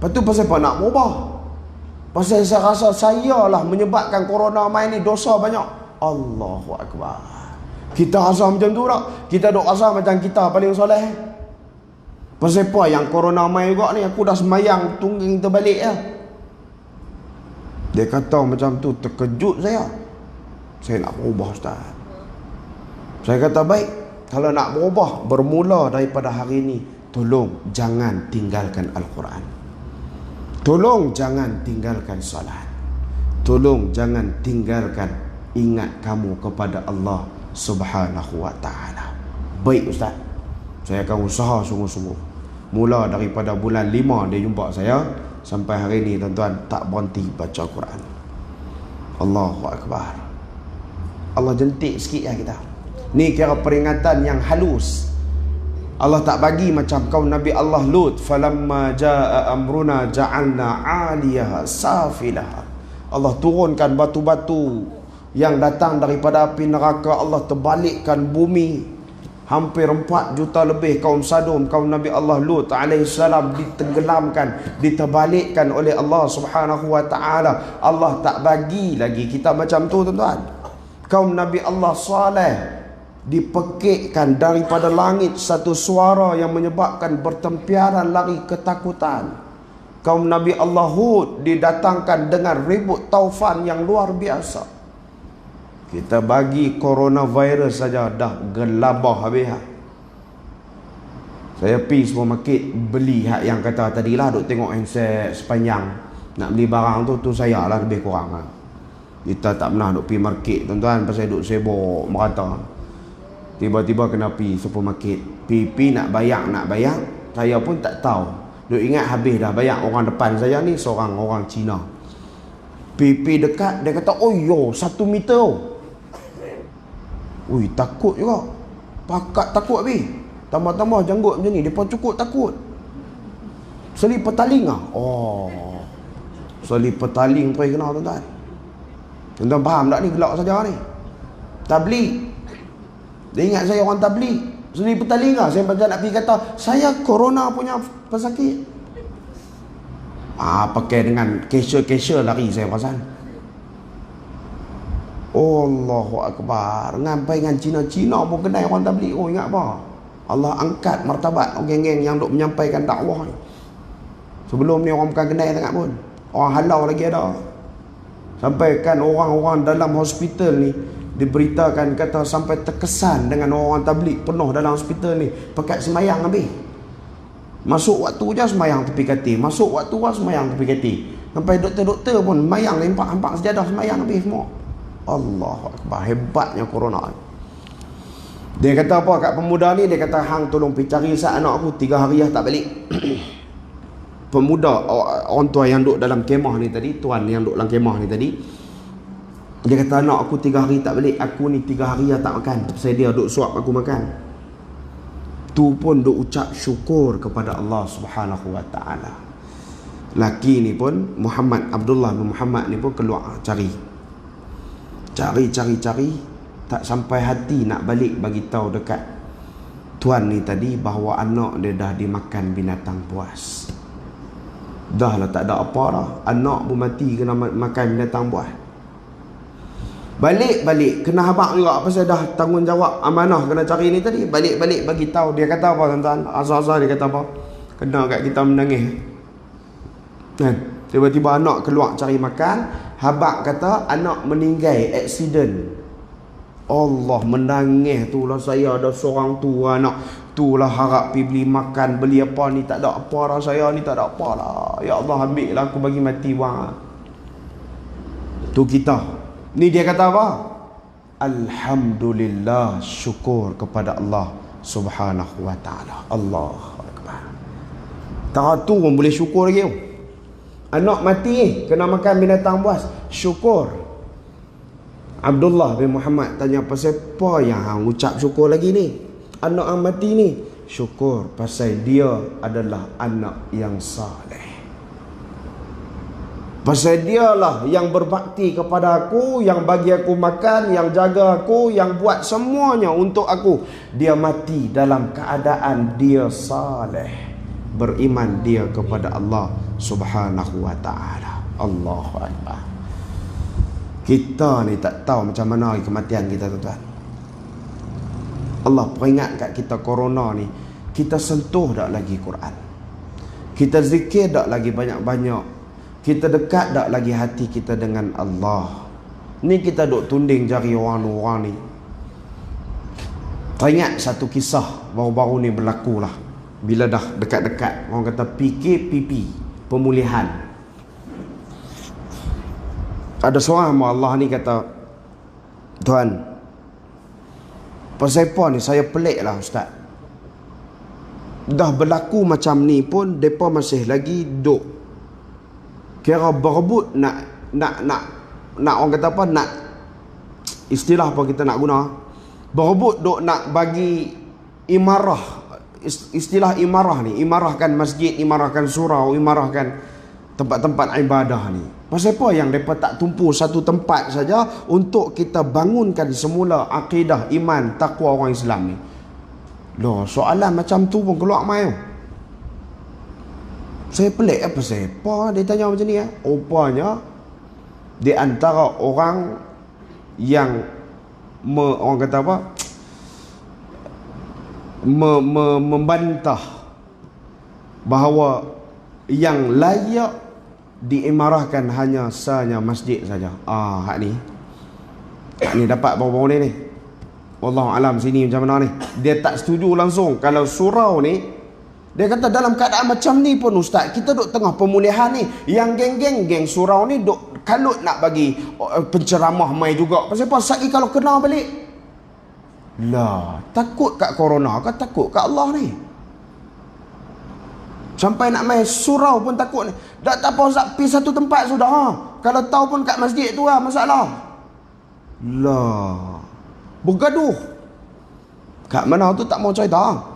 lepas tu pasal apa nak berubah? Pasal saya rasa saya lah menyebabkan corona mai ni, dosa banyak. Allahu Akbar. Kita rasa macam tu tak? Kita duk rasa macam kita paling soleh. Pasal apa yang corona mai juga ni, aku dah semayang tungging terbalik ya. Dia kata macam tu, terkejut saya. Saya nak berubah Ustaz. Saya kata, baik, kalau nak berubah, bermula daripada hari ini, tolong jangan tinggalkan Al-Quran. Tolong jangan tinggalkan salat. Tolong jangan tinggalkan ingat kamu kepada Allah Subhanahu wa ta'ala. Baik Ustaz, saya akan usaha sungguh-sungguh. Mula daripada bulan 5 dia jumpa saya, sampai hari ini tuan-tuan tak berhenti baca Quran. Allahu Akbar. Allah jentik sikit ya kita. Ni kira peringatan yang halus. Allah tak bagi macam kaum Nabi Allah Lut, falamma jaa amruna ja'alna 'aliyaha safilaha. Allah turunkan batu-batu yang datang daripada api neraka, Allah terbalikkan bumi. Hampir 4 juta lebih kaum Sadum, kaum Nabi Allah Lut alaihissalam ditenggelamkan, diterbalikkan oleh Allah Subhanahu wa ta'ala. Allah tak bagi lagi kita macam tu tuan-tuan. Kaum Nabi Allah Saleh dipekikkan daripada langit satu suara yang menyebabkan bertempiaran lari ketakutan. Kaum Nabi Allah Hud didatangkan dengan ribut taufan yang luar biasa. Kita bagi coronavirus saja dah gelabah habis. Saya pergi supermarket beli hak yang kata tadilah, duk tengok handset sepanjang nak beli barang tu saya lah lebih kurang. Kita tak pernah duk pergi market tuan-tuan, pasal duk sibuk merata. Tiba-tiba kena pergi supermarket, pergi nak bayar. Saya pun tak tahu. Duk ingat habis dah bayar. Orang depan saya ni seorang orang Cina. Pergi dekat, dia kata, oh yo 1 meter. Ui, takut juga. Pakat takut habis. Tambah-tambah janggut macam ni, dia pun cukup takut. Selip petaling lah. Oh, selip petaling tu kena tuan-tuan. Tuan-tuan faham tak ni gelak saja ni? Tabligh. Dia ingat saya orang tabligh. Selip petaling lah. Saya macam nak pergi kata, saya corona punya pesakit. Pakai dengan kesya lari saya perasan. Allahu Akbar. Ngampai dengan Cina-Cina pun kenal orang tabligh. Oh, ingat apa? Allah angkat martabat geng-geng yang duk menyampaikan dakwah ni. Sebelum ni orang bukan kenal sangat pun. Orang halau lagi ada. Sampai kan orang-orang dalam hospital ni diberitakan, kata sampai terkesan dengan orang tabligh penuh dalam hospital ni. Pekat semayang habis. Masuk waktu je semayang tepi katil. Masuk waktu je semayang tepi katil. Sampai doktor-doktor pun semayang lempak-lempak sejadah semayang habis semua. Allahu Akbar. Hebatnya corona ni. Dia kata apa kat pemuda ni? Dia kata, hang tolong pergi cari sat anak aku 3 hari dah tak balik. Pemuda, orang tua yang duduk dalam kemah ni tadi, tuan yang duduk dalam kemah ni tadi, dia kata, anak aku 3 hari tak balik. Aku ni 3 hari dah tak makan. Pasal dia duduk suap aku makan. Tu pun duk ucap syukur kepada Allah Subhanahu wa taala. Laki ni pun Muhammad, Abdullah bin Muhammad ni pun keluar cari. Cari tak sampai hati nak balik bagi tahu dekat tuan ni tadi bahawa anak dia dah dimakan binatang buas. Dah lah tak ada apa dah. Anak pun mati kena makan binatang buas. Balik kena habaq juga pasal dah tanggungjawab amanah kena cari ni tadi. Balik bagi tahu. Dia kata apa tuan-tuan? Azhar dia kata apa? Kena kat kita menangis. Kan? Tiba-tiba anak keluar cari makan. Habaq kata anak meninggal aksiden. Allah, menangis tu lah saya. Ada seorang tu anak tu lah harap pergi beli makan, beli apa ni tak ada apa lah, saya ni tak ada apa lah. Ya Allah, ambil lah aku bagi mati wang. Tu kita. Ni dia kata apa? Alhamdulillah, syukur kepada Allah Subhanahu wa taala. Allahu Akbar. Tak tu pun boleh syukur lagi. Anak mati kena makan binatang buas, syukur. Abdullah bin Muhammad tanya, pasal apa yang hang ucap syukur lagi ni? Anak yang mati ni syukur pasal dia adalah anak yang saleh. Pasal dialah yang berbakti kepada aku, yang bagi aku makan, yang jaga aku, yang buat semuanya untuk aku. Dia mati dalam keadaan dia saleh, beriman dia kepada Allah Subhanahu wa taala. Allahu Akbar. Kita ni tak tahu macam mana kematian kita, tuan-tuan. Allah peringat kat kita corona ni, kita sentuh tak lagi Quran, kita zikir tak lagi banyak-banyak, kita dekat tak lagi hati kita dengan Allah. Ni kita duk tunding jari orang-orang ni. Teringat satu kisah baru-baru ni berlaku lah. Bila dah dekat-dekat, orang kata PKPP, pemulihan. Ada seorang hamba Allah ni kata, tuan, pasal apa ni saya pelik lah ustaz. Dah berlaku macam ni pun mereka masih lagi duk kira berebut nak orang kata apa, nak istilah apa kita nak guna, berebut duk nak bagi imarah. Istilah imarah ni, imarahkan masjid, imarahkan surau, imarahkan tempat-tempat ibadah ni. Pasal apa yang mereka tak tumpu satu tempat saja untuk kita bangunkan semula akidah, iman, takwa orang Islam ni? Loh, soalan macam tu pun keluar mai. Saya pelik apa saya? Apa dia tanya macam ni ya? Rupanya di antara orang yang orang kata apa? Membantah bahawa yang layak diimarahkan hanya masjid saja. Hak ni dapat baru-baru ni. Wallahu alam sini macam mana ni. Dia tak setuju langsung kalau surau ni. Dia kata dalam keadaan macam ni pun ustaz, kita duk tengah pemulihan ni, yang geng surau ni duk kalut nak bagi penceramah mai juga. Pasal apa? Saki kalau kena balik. Lah, takut kat corona ke takut kat Allah ni? Sampai nak mai surau pun takut ni. Tak apa ustaz, pergi satu tempat sudah. Kalau tahu pun kat masjid tu lah masalah. Lah, bergaduh. Kat mana tu tak mau cerita.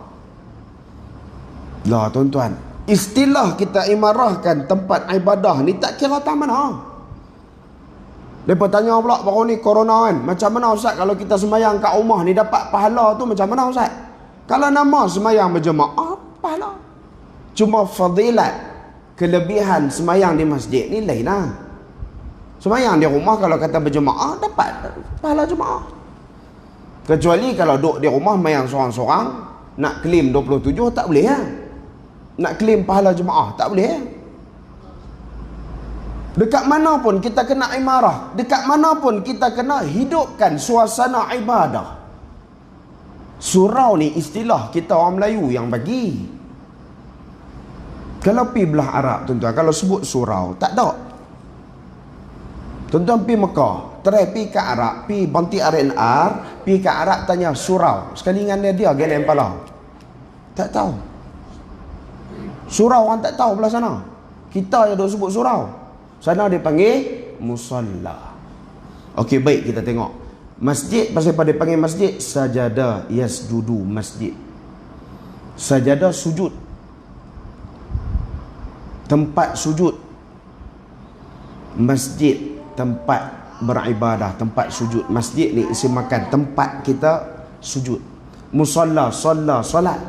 Lah tuan-tuan, istilah kita imarahkan tempat ibadah ni tak kira tak mana. Mereka tanya pula baru ni corona kan, macam mana ustaz kalau kita semayang kat rumah ni dapat pahala tu macam mana ustaz? Kalau nama semayang berjemaah, pahala. Cuma fadilat kelebihan semayang di masjid ni lain lah. Semayang di rumah kalau kata berjemaah dapat pahala jemaah. Kecuali kalau duduk di rumah mayang seorang-seorang, nak claim 27 tak boleh lah. Nak claim pahala jemaah tak boleh lah. Dekat mana pun kita kena imarah, dekat mana pun kita kena hidupkan suasana ibadah. Surau ni istilah kita orang Melayu yang bagi. Kalau pi belah Arab tuan-tuan, kalau sebut surau, tak ada. Tuan-tuan pi Mekah, try pi ke Arab, pi Banti RNR, pi ke Arab tanya surau. Sekali dengan dia geleng kepala. Tak tahu. Surau orang tak tahu belah sana. Kita yang duk sebut surau. Sana dia panggil musalla. Okey, baik, kita tengok. Masjid, pasal pada panggil masjid, sajadah yasjudu masjid. Sajadah sujud. Tempat sujud. Masjid, tempat beribadah, tempat sujud. Masjid ni isim makan, tempat kita sujud. Musalla, solat.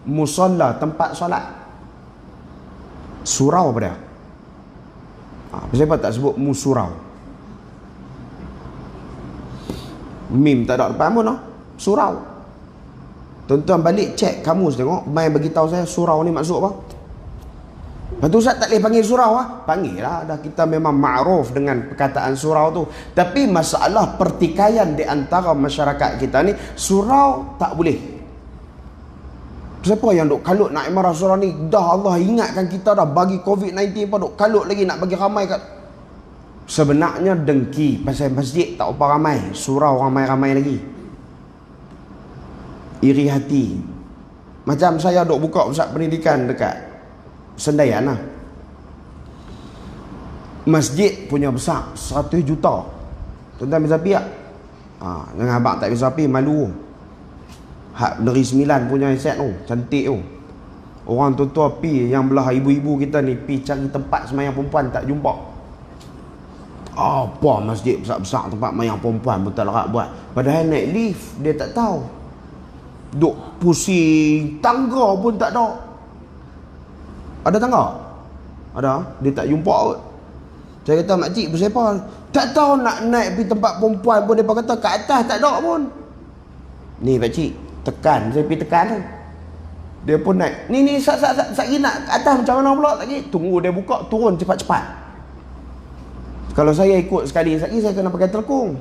Musalla, tempat solat. Surau apa dia? Kenapa tak sebut musurau? Mim tak ada depan pun lah. Surau. Tuan-tuan balik cek kamus tengok, mai bagi tahu saya surau ni maksud apa. Lepas tu Ustaz tak boleh panggil surau lah. Panggil lah, dah kita memang ma'ruf dengan perkataan surau tu. Tapi masalah pertikaian di antara masyarakat kita ni, surau tak boleh. Siapa yang duk kalut nak imarah surau ni? Dah Allah ingatkan kita dah bagi COVID-19 pun duk kalut lagi nak bagi ramai kat. Sebenarnya dengki pasal masjid tak apa ramai, surau ramai-ramai lagi. Iri hati. Macam saya duk buka pusat pendidikan dekat Sendaian lah. Masjid punya besar 100 juta. Tuan-tuan bisa pi tak? Jangan abang tak bisa pi, malu. Hak Negeri Sembilan punya set tu, cantik tu. Orang tua-tua pi yang belah ibu-ibu kita ni pi cari tempat semayang perempuan tak jumpa. Apa masjid besar-besar tempat mayang perempuan pun tak larat buat. Padahal naik lift dia tak tahu. Duk pusing, tangga pun tak ada. Ada tangga? Ada, dia tak jumpa kot. Saya kata makcik bersiapa? Tak tahu nak naik pergi tempat perempuan pun dia kata kat atas tak ada pun. Ni pakcik, tekan, saya pergi tekan tu. Dia pun naik. Ni satgi nak atas macam mana pula lagi? Tunggu dia buka, turun cepat-cepat. Kalau saya ikut sekali lagi saya kena pakai telekung.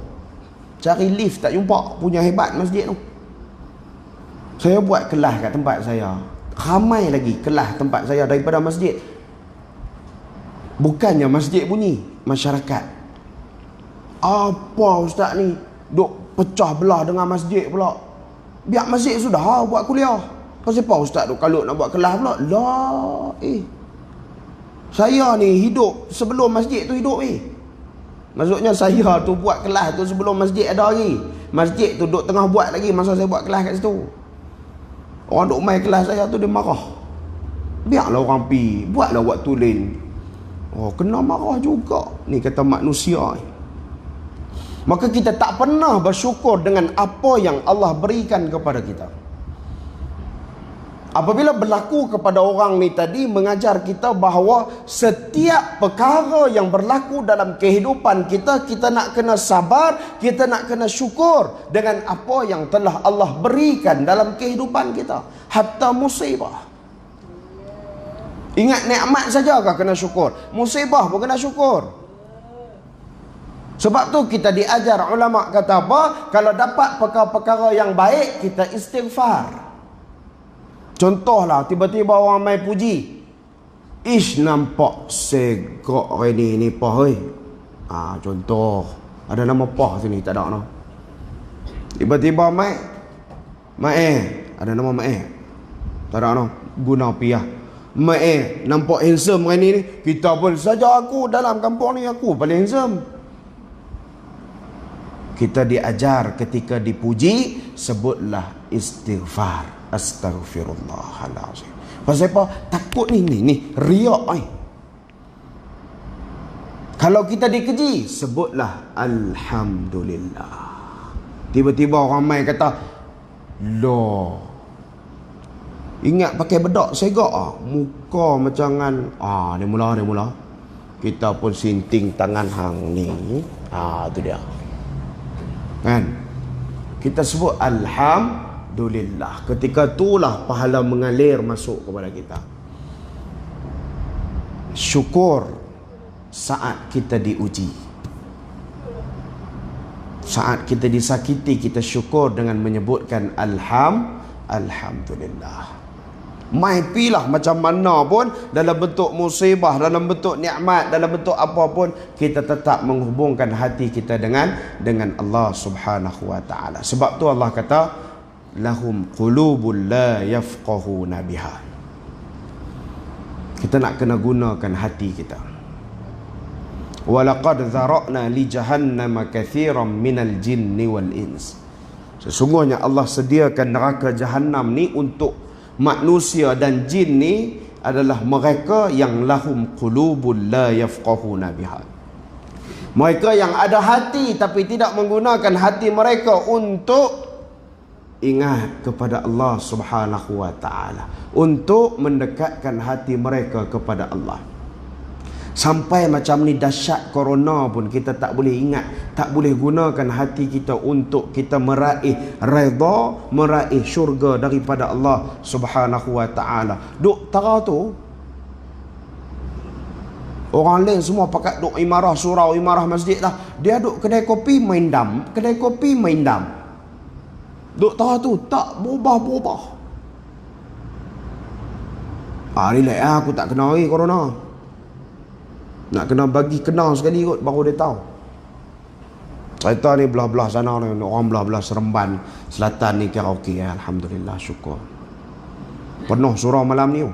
Cari lift tak jumpa, punya hebat masjid tu. Saya buat kelas kat tempat saya. Ramai lagi kelas tempat saya daripada masjid. Bukannya masjid bunyi, masyarakat. Apa ustaz ni duk pecah belah dengan masjid pula. Biar masjid sudah buat kuliah. Pasal apa ustaz duk kalut nak buat kelas pula? Lah, saya ni hidup sebelum masjid tu hidup Maksudnya saya tu buat kelas tu sebelum masjid ada lagi. Masjid tu duk tengah buat lagi masa saya buat kelas kat situ. Orang duk main kelas saya tu dia marah. Biarlah orang pi, buatlah waktu lain. Oh, kena marah juga. Ni kata manusia ni. Maka kita tak pernah bersyukur dengan apa yang Allah berikan kepada kita. Apabila berlaku kepada orang ni tadi, mengajar kita bahawa setiap perkara yang berlaku dalam kehidupan kita, kita nak kena sabar, kita nak kena syukur dengan apa yang telah Allah berikan dalam kehidupan kita. Hatta musibah. Ingat nikmat sajakah kena syukur? Musibah pun kena syukur. Sebab tu kita diajar, ulama kata apa? Kalau dapat perkara-perkara yang baik, kita istighfar. Contohlah, tiba-tiba orang mai puji. Ish, nampak segak hari ni pah. Contoh. Ada nama pah sini, tak ada no. Tiba-tiba mai. Ada nama Mae. Tak ada no. Guna piah. Mae, nampak handsome hari ni. Kita pun saja, aku dalam kampung ni aku paling handsome. Kita diajar ketika dipuji, sebutlah istighfar. Astaghfirullahaladzim. Pasal apa? Takut ni riak ni. Kalau kita dikeji, sebutlah Alhamdulillah. Tiba-tiba orang main kata, loh, Ingat pakai bedak segak muka macam kan. Dia mula. Kita pun sinting tangan hang ni. Tu dia. Kan? Kita sebut alhamdulillah. Ketika itulah pahala mengalir masuk kepada kita. Syukur saat kita diuji. Saat kita disakiti, kita syukur dengan menyebutkan alhamdulillah. Mai pilah macam mana pun, dalam bentuk musibah, dalam bentuk nikmat, dalam bentuk apa pun, kita tetap menghubungkan hati kita dengan Allah Subhanahu wa taala. Sebab tu Allah kata lahum qulubul la yafqahuna biha. Kita nak kena gunakan hati kita. Walaqad zara'na li jahannama katsiran minal jinni wal ins. Sesungguhnya Allah sediakan neraka Jahannam ni untuk manusia dan jin ni adalah mereka yang lahum qulubul la yafqahuna biha. Mereka yang ada hati tapi tidak menggunakan hati mereka untuk ingat kepada Allah Subhanahu wa taala, untuk mendekatkan hati mereka kepada Allah. Sampai macam ni dahsyat corona pun kita tak boleh ingat, tak boleh gunakan hati kita untuk kita meraih redha, meraih syurga daripada Allah Subhanahu wa taala. Duk tara tu orang lain semua pakat duk imarah surau, imarah masjid lah. Dia duk kedai kopi main dam, kedai kopi main dam. Duk tara tu tak berubah-ubah. Relax aku tak kena corona. Nak kena bagi kenal sekali kot baru dia tahu. Cerita ni belah-belah sana ni, orang belah-belah Seremban Selatan ni karaoke. Alhamdulillah, syukur. Penuh surau malam ni.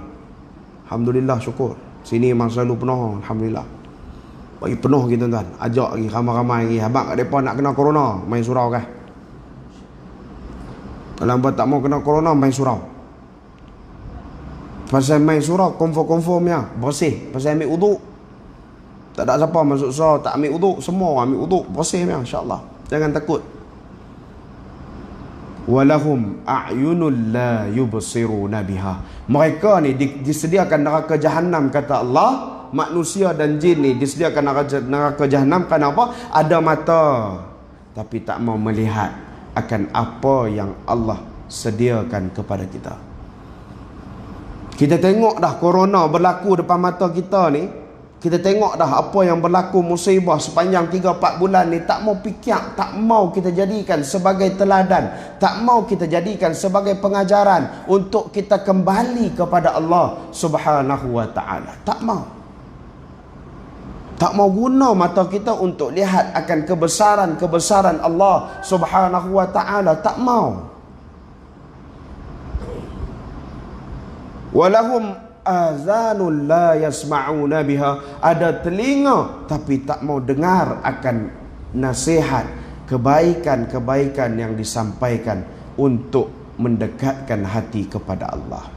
Alhamdulillah, syukur. Sini memang selalu penuh. Alhamdulillah. Bagi penuh gitu tuan. Ajak lagi ramai-ramai lagi. Habang kat mereka nak kena corona, main surau kan. Kalau hamba tak mau kena corona, main surau. Pasal main surau, confirm ya. Bersih. Pasal ambil uduk. Tak ada siapa masuk surau tak ambil uduk. Semua ambil uduk, bersih ya, insya-Allah. Jangan takut. Walahum a'yunul la yubsiruna biha. Mereka ni disediakan neraka Jahannam kata Allah. Manusia dan jin ni disediakan neraka Jahannam kenapa? Ada mata tapi tak mau melihat akan apa yang Allah sediakan kepada kita. Kita tengok dah corona berlaku depan mata kita ni. Kita tengok dah apa yang berlaku musibah sepanjang 3-4 bulan ni. Tak mau fikir, tak mau kita jadikan sebagai teladan, tak mau kita jadikan sebagai pengajaran untuk kita kembali kepada Allah Subhanahu wa taala. Tak mau. Tak mau guna mata kita untuk lihat akan kebesaran-kebesaran Allah Subhanahu wa taala. Tak mau. Walahum azanul la yasma'una biha. Ada telinga tapi tak mau dengar akan nasihat, kebaikan-kebaikan yang disampaikan untuk mendekatkan hati kepada Allah.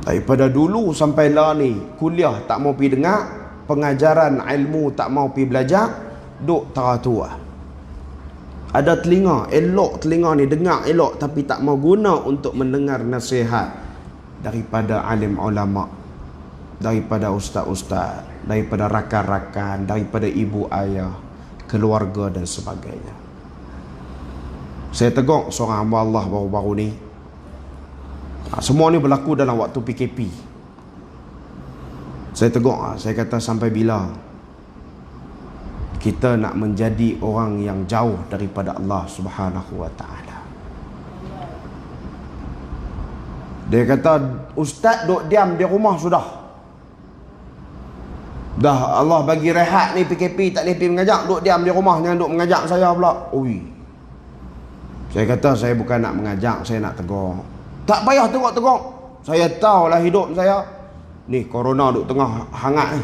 Daripada dulu sampai lah ni kuliah tak mau pergi dengar, pengajaran ilmu tak mau pergi belajar, duk teratua. Ada telinga, elok telinga ni dengar elok tapi tak mau guna untuk mendengar nasihat daripada alim ulama, daripada ustaz-ustaz, daripada rakan-rakan, daripada ibu ayah, keluarga dan sebagainya. Saya tegur seorang hamba Allah baru-baru ni. Semua ni berlaku dalam waktu PKP. Saya tegur, saya kata sampai bila kita nak menjadi orang yang jauh daripada Allah Subhanahu wa taala. Dia kata, ustaz duk diam di rumah sudah. Dah Allah bagi rehat ni PKP, tak boleh pergi mengajak, duk diam di rumah, jangan duk mengajak saya pula. Ui. Saya kata saya bukan nak mengajak, saya nak tegur. Tak payah tegur-tegur. Saya tahulah hidup saya. Ni corona duk tengah hangat ni.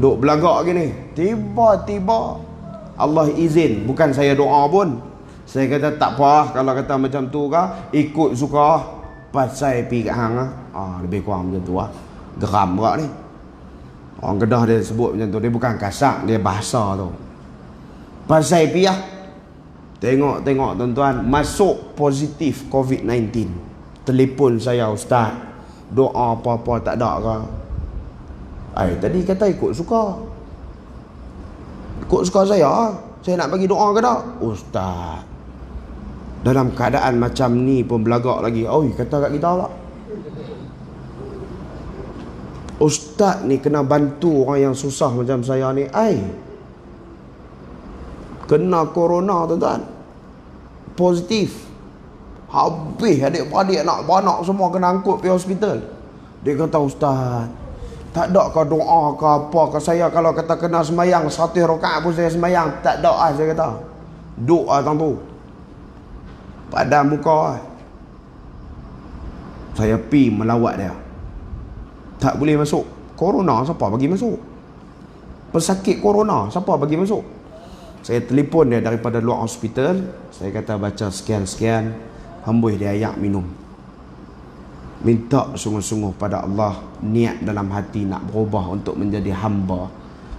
Duk belagak gini. Tiba-tiba Allah izin, bukan saya doa pun. Saya kata tak apa kalau kata macam tu kah, ikut suka. Pasal pergi kat hang lebih kurang macam tu geram pula ni. Orang Kedah dia sebut macam tu. Dia bukan kasar, dia bahasa tu. Pasal pergi Tengok tuan-tuan, masuk positif COVID-19. telefon saya, ustaz, doa apa-apa tak ada ke? Tadi kata ikut suka saya nak bagi doa ke tak? Ustaz, dalam keadaan macam ni pun belagak lagi. Kata kat kita pula, ustaz ni kena bantu orang yang susah macam saya ni. Kena corona tuan-tuan, positif, habis adik-beradik nak beranak semua kena angkut pergi hospital. Dia kata, ustaz, tak ada ke doa ke apa ke? Saya kalau kata kena semayang 100 rakaat pun saya semayang. Tak ada saya kata. Doa tang tu pada muka. Saya pi melawat dia, tak boleh masuk. Corona siapa bagi masuk? Pesakit corona siapa bagi masuk? Saya telefon dia daripada luar hospital. Saya kata baca sekian-sekian, hembus dia ayak minum. Minta sungguh-sungguh pada Allah, niat dalam hati nak berubah untuk menjadi hamba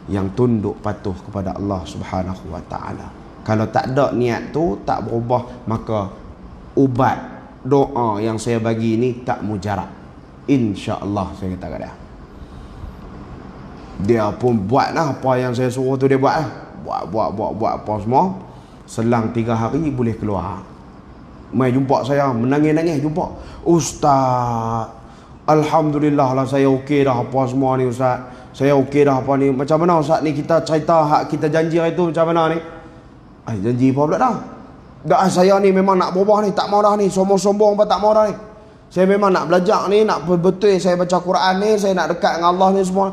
yang tunduk patuh kepada Allah Subhanahu wa ta'ala. Kalau tak ada niat tu, tak berubah, maka ubat doa yang saya bagi ni tak mujarab, insya-Allah. Saya kata kat dia pun buat lah apa yang saya suruh tu, dia buat lah. Buat apa semua. Selang 3 hari boleh keluar. Mai jumpa saya, menangis-nangis jumpa, ustaz, alhamdulillah lah saya okey dah apa semua ni ustaz. Saya okey dah apa ni. Macam mana ustaz ni kita cerita hak kita janji hari tu macam mana ni? Janji apa pula dah? Dah saya ni memang nak berubah ni, tak mau dah ni, sombong-sombong apa tak mau dah ni. Saya memang nak belajar ni, nak betul saya baca Quran ni, saya nak dekat dengan Allah ni semua.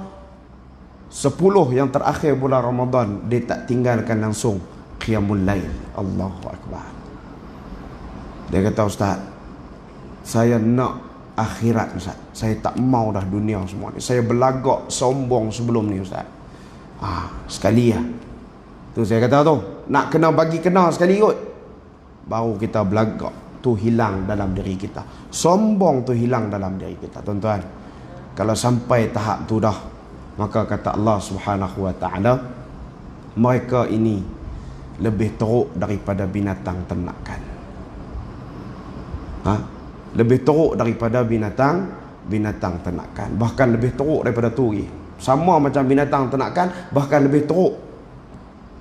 10 yang terakhir bulan Ramadan dia tak tinggalkan langsung qiyamul lail. Allahu akbar. Dia kata, ustaz, saya nak akhirat ustaz. Saya tak mau dah dunia semua ni. Saya berlagak sombong sebelum ni ustaz. Sekali lah. Tu saya kata tu, nak kena bagi kena sekali kot, baru kita belagak tu hilang dalam diri kita. Sombong tu hilang dalam diri kita, tuan-tuan. Kalau sampai tahap tu dah, maka kata Allah Subhanahu wa ta'ala, mereka ini lebih teruk daripada binatang ternakan. Lebih teruk daripada binatang ternakan, bahkan lebih teruk daripada turi. Sama macam binatang ternakan, bahkan lebih teruk.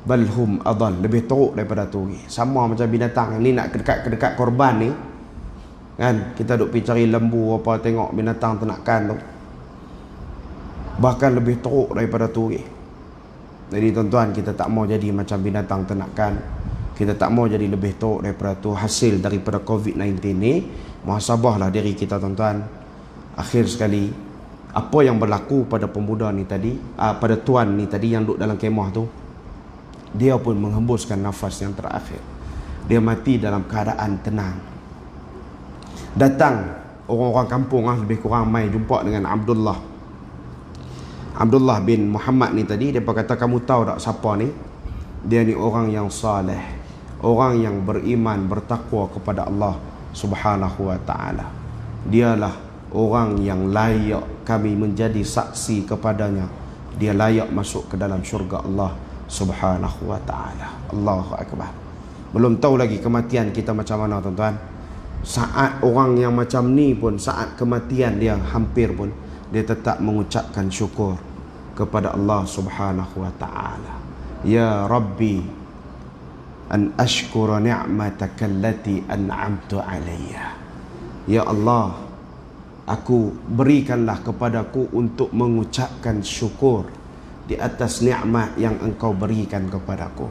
Balhum adal, lebih teruk daripada turi. Sama macam binatang ni nak dekat korban ni kan, kita duk pergi cari lembu apa, tengok binatang ternakan tu, bahkan lebih teruk daripada turi. Jadi tuan-tuan, kita tak mau jadi macam binatang ternakan. Kita tak mau jadi lebih teruk daripada tu. Hasil daripada COVID-19 ni, muhasabahlah diri kita tuan-tuan. Akhir sekali, apa yang berlaku pada pemuda ni tadi, pada tuan ni tadi yang duduk dalam kemah tu, dia pun menghembuskan nafas yang terakhir. Dia mati dalam keadaan tenang. Datang orang-orang kampung lebih kurang mai jumpa dengan Abdullah bin Muhammad ni tadi. Dia kata, kamu tahu tak siapa ni? Dia ni orang yang saleh, orang yang beriman, bertakwa kepada Allah Subhanahu wa ta'ala. Dialah orang yang layak kami menjadi saksi kepadanya. Dia layak masuk ke dalam syurga Allah Subhanahu wa ta'ala. Allahu akbar. Belum tahu lagi kematian kita macam mana tuan-tuan. Saat orang yang macam ni pun, saat kematian dia hampir pun, dia tetap mengucapkan syukur kepada Allah Subhanahu wa ta'ala. Ya Rabbi, an ashkura ni'mataka allati an'amtu alayya. Ya Allah, aku berikanlah kepadaku untuk mengucapkan syukur di atas nikmat yang engkau berikan kepadaku.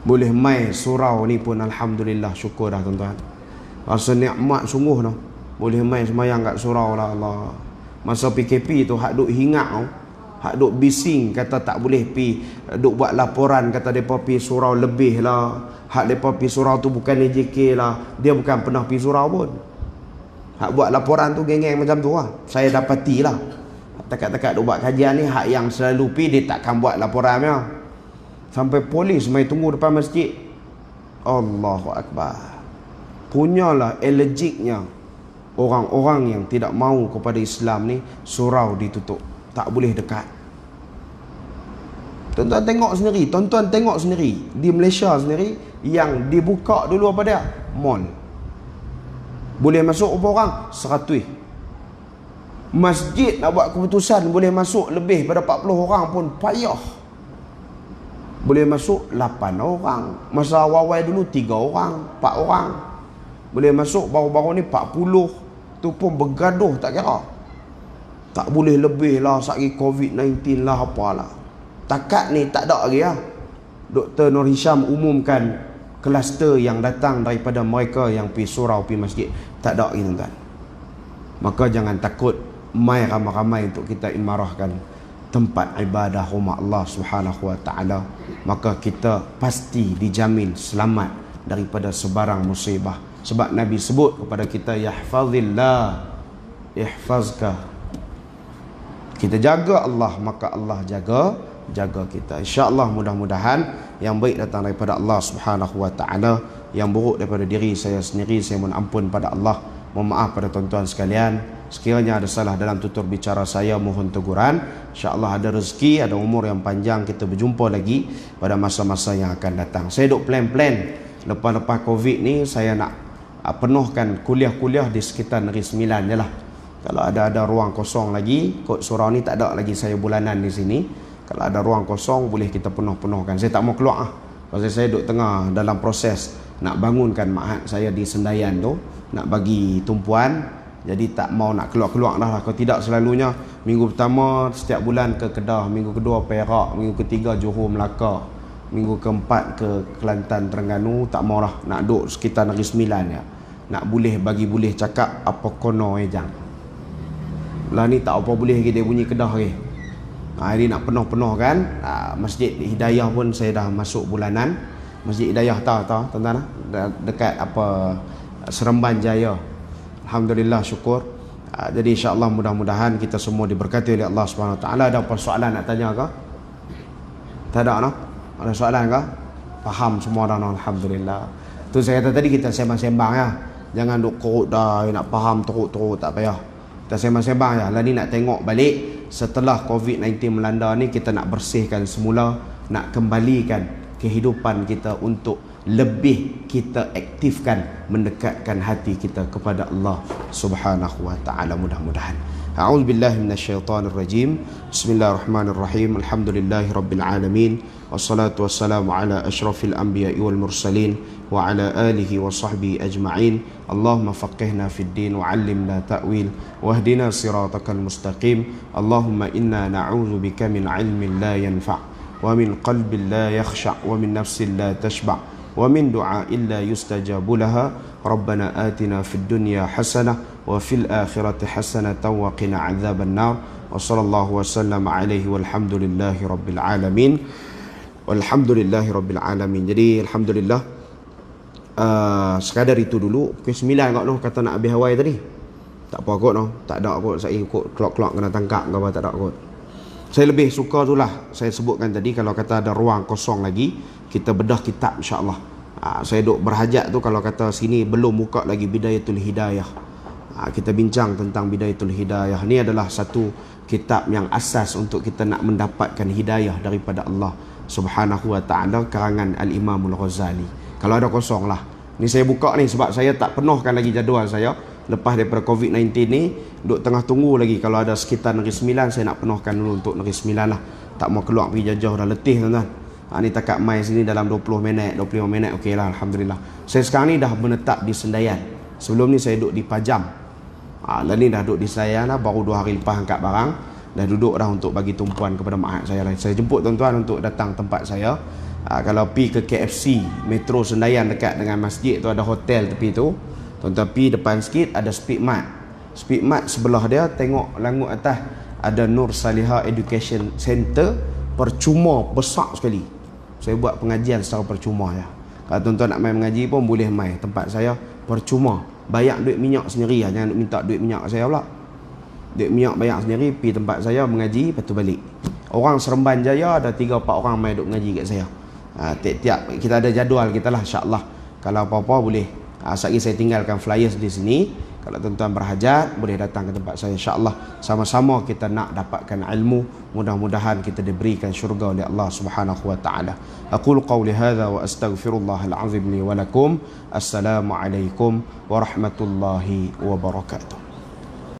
Boleh mai surau ni pun alhamdulillah, syukur dah tuan-tuan. Rasa nikmat sungguh dah. Boleh mai semayang kat surau lah Allah. Masa PKP tu hak duk hingat tu, hak duk bising kata tak boleh pi, duk buat laporan kata depa pi surau lebih lah. Hak depa pi surau tu bukan AJK lah. Dia bukan pernah pi surau pun. Hak buat laporan tu geng-geng macam tu lah. Saya dapati lah. Takat-takat duk buat kajian ni, hak yang selalu pi dia takkan buat laporannya. Sampai polis mai tunggu depan masjid. Allahu akbar. Punyalah allergiknya orang-orang yang tidak mahu kepada Islam ni, surau ditutup, tak boleh dekat. Tuan-tuan tengok sendiri, tuan-tuan tengok sendiri di Malaysia sendiri, yang dibuka dulu apa dia? Mall. Boleh masuk berapa orang? 100. Masjid nak buat keputusan boleh masuk lebih pada 40 orang pun payah. Boleh masuk 8 orang. Masa awal-awal dulu 3 orang, 4 orang. Boleh masuk baru-baru ni 40. Tu pun bergaduh tak kira. Tak boleh lebih lah satgi COVID-19 lah apalah. Takat ni tak ada lagi lah. Dr. Nur Hisham umumkan kluster yang datang daripada mereka yang pergi surau, pergi masjid. Tak ada lagi tuan-tuan. Maka jangan takut mai ramai-ramai untuk kita imarahkan tempat ibadah rumah Allah Subhanahu wa taala. Maka kita pasti dijamin selamat daripada sebarang musibah. Sebab Nabi sebut kepada kita, yahfazillah yahfazka. Kita jaga Allah, maka Allah jaga kita. InsyaAllah mudah-mudahan yang baik datang daripada Allah Subhanahu wa taala, yang buruk daripada diri saya sendiri saya mohon ampun pada Allah. Mohon maaf pada tuan-tuan sekalian. Sekiranya ada salah dalam tutur bicara saya, mohon teguran. InsyaAllah ada rezeki, ada umur yang panjang, kita berjumpa lagi pada masa-masa yang akan datang. Saya duk plan-plan lepas-lepas Covid ni saya nak penuhkan kuliah-kuliah di sekitar Negeri Sembilan je lah. Kalau ada ruang kosong lagi, kot surau ni tak ada lagi saya bulanan di sini. Kalau ada ruang kosong boleh kita penuh-penuhkan. Saya tak mau keluar pasal saya duk tengah dalam proses nak bangunkan ma'had saya di Sendayan tu, nak bagi tumpuan. Jadi tak mau nak keluar-keluar dah. Kalau tidak selalunya minggu pertama setiap bulan ke Kedah, minggu kedua Perak, minggu ketiga Johor Melaka, minggu keempat ke Kelantan Terengganu. Tak mau lah nak duduk sekitar Negeri Sembilan ya. Nak boleh cakap apa kono jang. Lah ni tak apa boleh lagi dia bunyi Kedah lagi. Hari nak penuh-penuh kan. Masjid Hidayah pun saya dah masuk bulanan. Masjid Hidayah tahu tuan-tuan, dekat apa Seremban Jaya. Alhamdulillah, syukur. Jadi insya-Allah mudah-mudahan kita semua diberkati oleh Allah Subhanahu Wa Taala. Ada apa soalan nak tanya ke? Tak ada no? Ada soalan ke? Faham semua dah no? Alhamdulillah. Tu saya kata tadi kita sembang-sembang ya. Jangan duk korut dah nak faham teruk-teruk, tak payah. Kita sembang-sembang ya. Lah ni nak tengok balik setelah COVID-19 melanda ni, kita nak bersihkan semula, nak kembalikan kehidupan kita untuk lebih kita aktifkan, mendekatkan hati kita kepada Allah Subhanahu wa taala mudah-mudahan. A'udzu billahi minasyaitonir rajim. Bismillahirrahmanirrahim. Alhamdulillahirabbil alamin. Wassalatu wassalamu ala asyrafil anbiya'i wal mursalin wa ala alihi wa sahbihi ajma'in. Allahumma faqihna fid din wa 'allimna ta'wil wahdina siratakal mustaqim. Allahumma inna na'udzu bika min 'ilmin la yanfa' wa min qalbin la yakhsha' wa min nafsin la tashba' ومن دعاء لا يستجاب لها ربنا آتنا في الدنيا حسنة وفي الآخرة حسنة وقنا عذاب النار وصلى الله وسلم عليه والحمد لله رب العالمين والحمد لله رب العالمين. Jadi alhamdulillah, sekadar itu dulu. Pukul 9 kot noh kata nak habis Hawaii tadi. Tak apa kot noh, tak ada kot saya ikut kelok-kelok kena tangkap ke apa, tak ada kot. Saya lebih suka tu lah saya sebutkan tadi, kalau kata ada ruang kosong lagi kita bedah kitab insya-Allah. Saya duk berhajat tu kalau kata sini belum buka lagi Bidayatul Hidayah. Kita bincang tentang Bidayatul Hidayah. Ni adalah satu kitab yang asas untuk kita nak mendapatkan hidayah daripada Allah Subhanahu wa taala, karangan Al-Imam Al-Ghazali. Kalau ada kosong lah. Ni saya buka ni sebab saya tak penuhkan lagi jadual saya. Lepas daripada COVID-19 ni duk tengah tunggu lagi. Kalau ada sekitar Negeri Sembilan saya nak penuhkan dulu untuk Negeri Sembilan lah. Tak mau keluar pergi jauh dah letih tuan-tuan. Ni takat mai sini dalam 20 minit 25 minit okey lah alhamdulillah. Saya sekarang ni dah menetap di Sendayan. Sebelum ni saya duduk di Pajam. Lah ni dah duduk di Sendayan lah, baru 2 hari lepas angkat barang. Dah duduk dah untuk bagi tumpuan kepada ma'had saya lah. Saya jemput tuan-tuan untuk datang tempat saya. Kalau pi ke KFC Metro Sendayan dekat dengan masjid tu ada hotel tepi tu. Tuan-tuan pi depan sikit ada Speedmart. Speedmart sebelah dia tengok langut atas ada Nur Salihah Education Center, percuma besar sekali. Saya buat pengajian secara percuma ya. Kalau tuan-tuan nak main mengaji pun boleh main tempat saya percuma. Bayar duit minyak sendiri lah. Jangan minta duit minyak saya pula. Duit minyak bayar sendiri, pergi tempat saya mengaji, lepas tu balik. Orang Seremban Jaya ada 3-4 orang main duk mengaji kat saya. Tiap-tiap kita ada jadual kita lah insya-Allah. Kalau apa-apa boleh. Sekali saya tinggalkan flyers di sini. Kalau tuan-tuan berhajat, boleh datang ke tempat saya, insya-Allah. Sama-sama kita nak dapatkan ilmu. Mudah-mudahan kita diberikan syurga oleh Allah Subhanahu wa taala. Aqulu qawli hadza wa astaghfirullahal azim li wa lakum. Assalamualaikum warahmatullahi wabarakatuh.